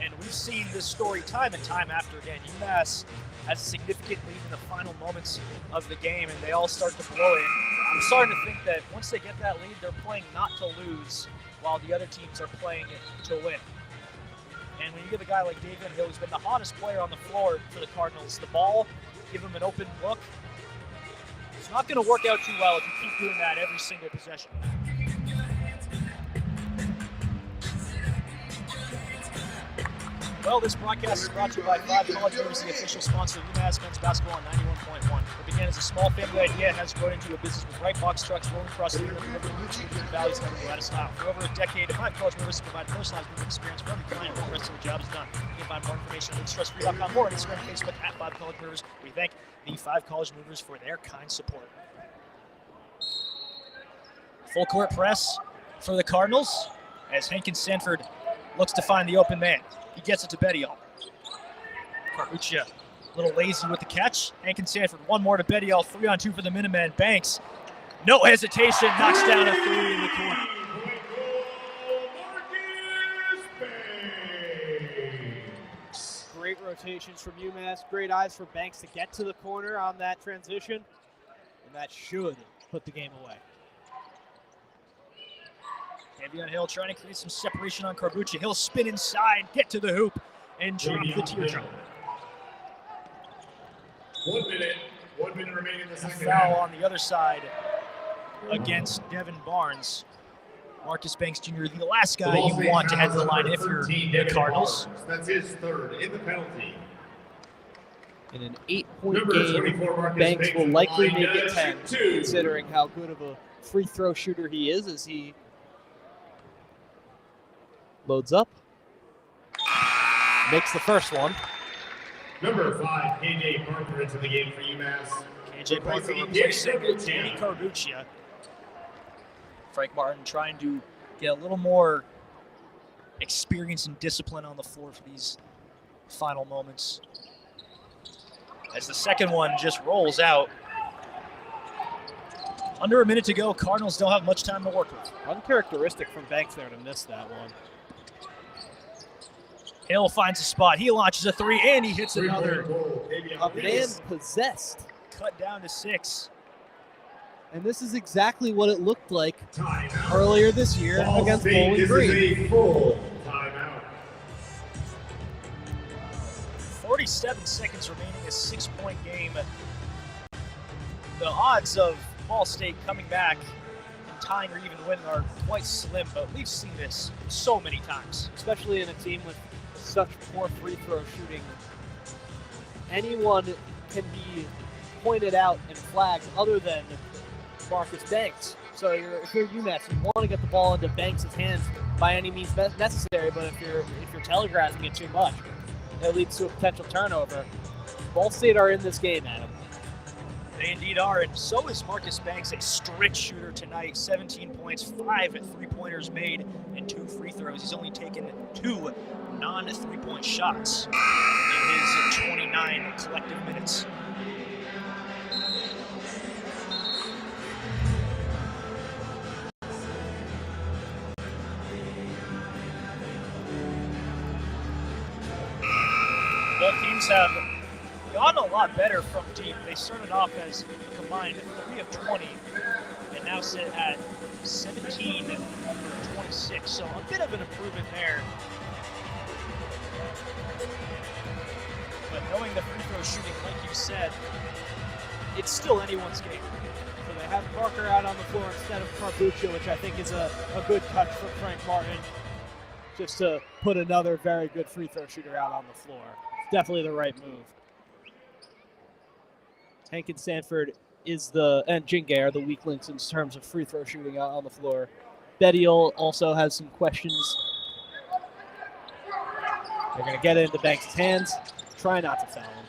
And we've seen this story time and time after again. UMass has a significant lead in the final moments of the game, and they all start to blow it. I'm starting to think that once they get that lead, they're playing not to lose, while the other teams are playing to win. And when you give a guy like Davion Hill, who's been the hottest player on the floor for the Cardinals, the ball, give him an open look, it's not going to work out too well if you keep doing that every single possession. Well, this broadcast is brought to you by Five College Movers, the official sponsor of UMass men's basketball on 91.1. It began as a small family idea and has grown into a business with bright box trucks rolling across the river, delivering new Union Valley's number one style. For over a decade, Five College Movers provide personalized moving experience for every client, and the rest of the job is done. You can find more information at stressfree.com or on Instagram and Facebook at Five College Movers. We thank the Five College Movers for their kind support. Full court press for the Cardinals as Hankins Sanford looks to find the open man. He gets it to Bettiol. Carbucci, a little lazy with the catch. Hankins Sanford, one more to Bettiol. 3-on-2 for the Minutemen. Banks, no hesitation, knocks down a three in the corner. Great rotations from UMass. Great eyes for Banks to get to the corner on that transition. And that should put the game away. Davion Hill trying to create some separation on Carbucci. He'll spin inside, get to the hoop, and drop the teardrop. 1 minute. 1 minute remaining in the second Foul half. on the other side against Devin Barnes. Marcus Banks Jr., the last guy you want to head to the line if you're the Cardinals. That's his third in the penalty. In an 8-point Number game, 24, Marcus Banks will likely line make it does 10, two. considering how good of a free throw shooter he is as he loads up. Makes the first one. Number 5, KJ Parker into the game for UMass. KJ Parker replacing Danny Carbucci. Frank Martin trying to get a little more experience and discipline on the floor for these final moments. as the second one just rolls out. Under a minute to go. Cardinals don't have much time to work with. Uncharacteristic from Banks there to miss that one. Hill finds a spot. He launches a three, and he hits another. A man possessed. Cut down to 6. And this is exactly what it looked like earlier this year against Bowling Green. This is a full timeout. 47 seconds remaining, a 6-point game. The odds of Ball State coming back and tying or even winning are quite slim, but we've seen this so many times. Especially in a team with such poor free throw shooting. Anyone can be pointed out and flagged other than Marcus Banks. So if you're UMass, you want to get the ball into Banks' hands by any means necessary, but if you're telegraphing it too much, it leads to a potential turnover. Ball State are in this game, Adam. They indeed are, and so is Marcus Banks, a strict shooter tonight. 17 points, 5 3-pointers made, and 2 free throws. He's only taken 2 non-3-point shots in his 29 collective minutes. Both teams have gotten a lot better from deep. They started off as a combined 3 of 20 and now sit at 17 for 26. So a bit of an improvement there. But knowing the free throw shooting, like you said, it's still anyone's game. So they have Parker out on the floor instead of Carbuccio, which I think is a good touch for Frank Martin, just to put another very good free throw shooter out on the floor. Definitely the right move. Hank and Sanford and Jingay are the weak links in terms of free throw shooting out on the floor. Bettiol also has some questions. They're going to get it into Banks' hands. Try not to foul him.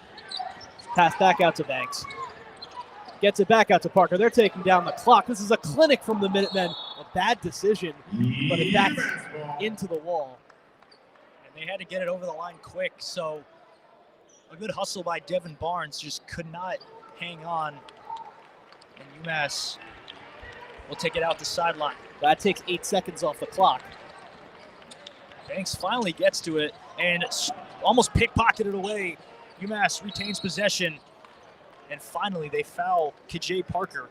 Pass back out to Banks. Gets it back out to Parker. They're taking down the clock. This is a clinic from the Minutemen. A bad decision, but it backs into the wall. And they had to get it over the line quick, so a good hustle by Devin Barnes just could not hang on. And UMass will take it out the sideline. That takes 8 seconds off the clock. Banks finally gets to it and almost pickpocketed away. UMass retains possession. And finally, they foul KJ Parker.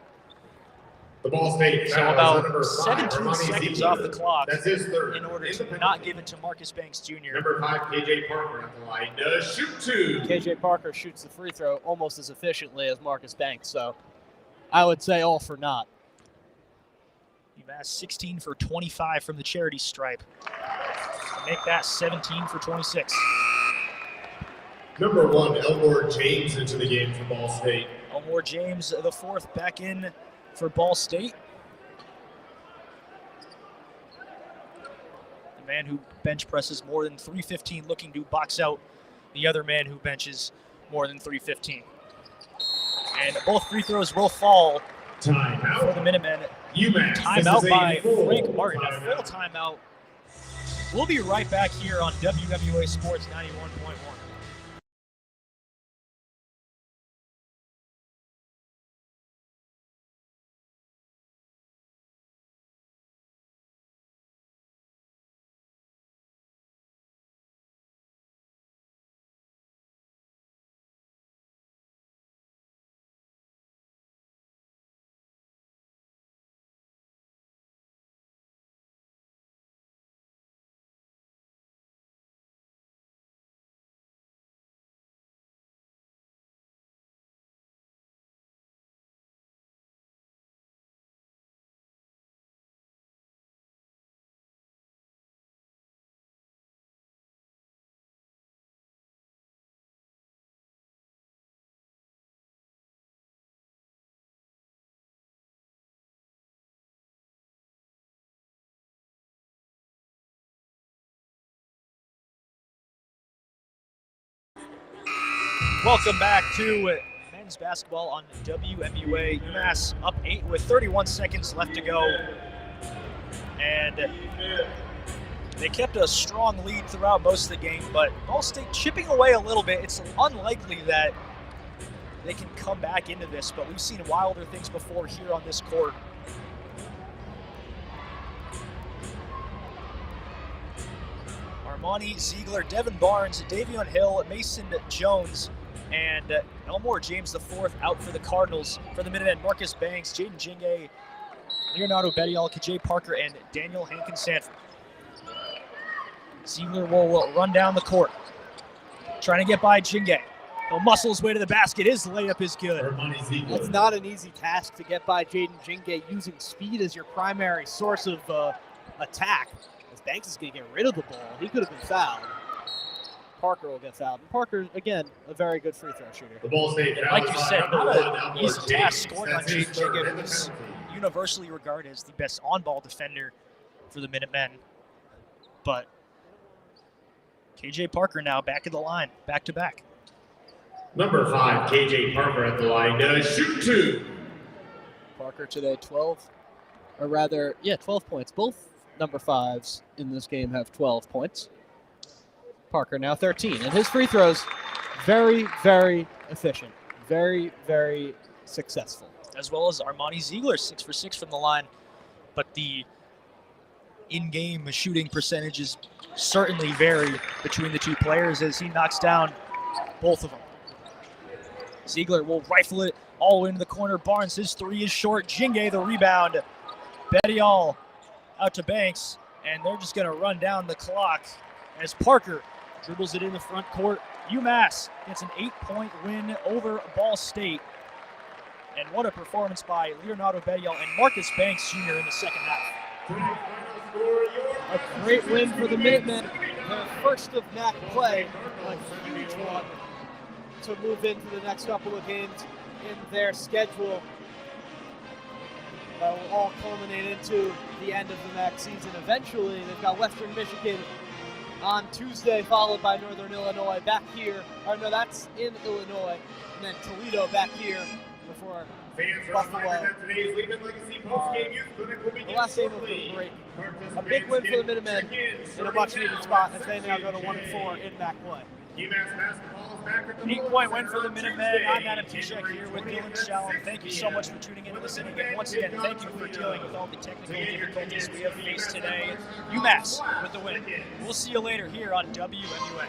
The Ball State So about 17 seconds off the clock That's his third. in order to not give it to Marcus Banks Jr. Number 5, KJ Parker at the line does shoot 2. KJ Parker shoots the free throw almost as efficiently as Marcus Banks, so I would say all for naught. UMass 16 for 25 from the charity stripe. Make that 17 for 26. Number 1, Elmore James into the game for Ball State. Elmore James, the fourth, back in for Ball State. The man who bench presses more than 315, looking to box out the other man who benches more than 315. And both free throws will fall for the Minutemen. UMass. Timeout by Frank Martin. A full timeout. We'll be right back here on WWA Sports 91.1. Welcome back to men's basketball on WMUA. UMass up 8 with 31 seconds left to go. And they kept a strong lead throughout most of the game, but Ball State chipping away a little bit. It's unlikely that they can come back into this, but we've seen wilder things before here on this court. Armani Ziegler, Devin Barnes, Davion Hill, Mason Jones, and Elmore James IV out for the Cardinals. For the Minutemen, Marcus Banks, Jaden Jinge, Leonardo Bettiol, KJ Parker, and Daniel Hankin-Sanford. Ziegler will run down the court, trying to get by Jinge. He'll muscle his way to the basket. His layup is good. It's not an easy task to get by Jaden Jinge using speed as your primary source of attack. As Banks is going to get rid of the ball. He could have been fouled. Parker will get fouled. And Parker, again, a very good free throw shooter. The ball stayed Like you said, not an easy James. task scoring on That's his Jaden third Jinge, penalty. who's universally regarded as the best on-ball defender for the Minutemen. But KJ Parker now back at the line, back-to-back. Number 5, KJ Parker at the line. Shoot 2. Parker today 12 points. Both number 5s in this game have 12 points. Parker now 13. And his free throws, very, very efficient. Very, very successful. As well as Armani Ziegler, 6 for 6 from the line. But the in-game shooting percentages certainly vary between the two players as he knocks down both of them. Ziegler will rifle it all into the corner. Barnes, his three is short. Jinge, the rebound. Bettiol out to Banks, and they're just going to run down the clock as Parker dribbles it in the front court. UMass gets an 8-point win over Ball State. And what a performance by Leonardo Bettiol and Marcus Banks Jr. in the second half. A great win for the Minutemen. Their first of MAC play, a huge one to move into the next couple of games in their schedule. That will all culminate into the end of the MAC season. Eventually, they've got Western Michigan on Tuesday, followed by Northern Illinois back here. Or no, that's in Illinois. And then Toledo back here before Buffalo. The last game of the break. A big win for the Minutemen in a much needed spot as they now go to 1-4 in MAC play. 8-point win for the Minutemen. I'm Adam Tishek here with Dylan Shallum. Thank you so much for tuning in and listening. And once again, thank you for dealing with all the technical difficulties we have faced today. UMass with the win. We'll see you later here on WMUA.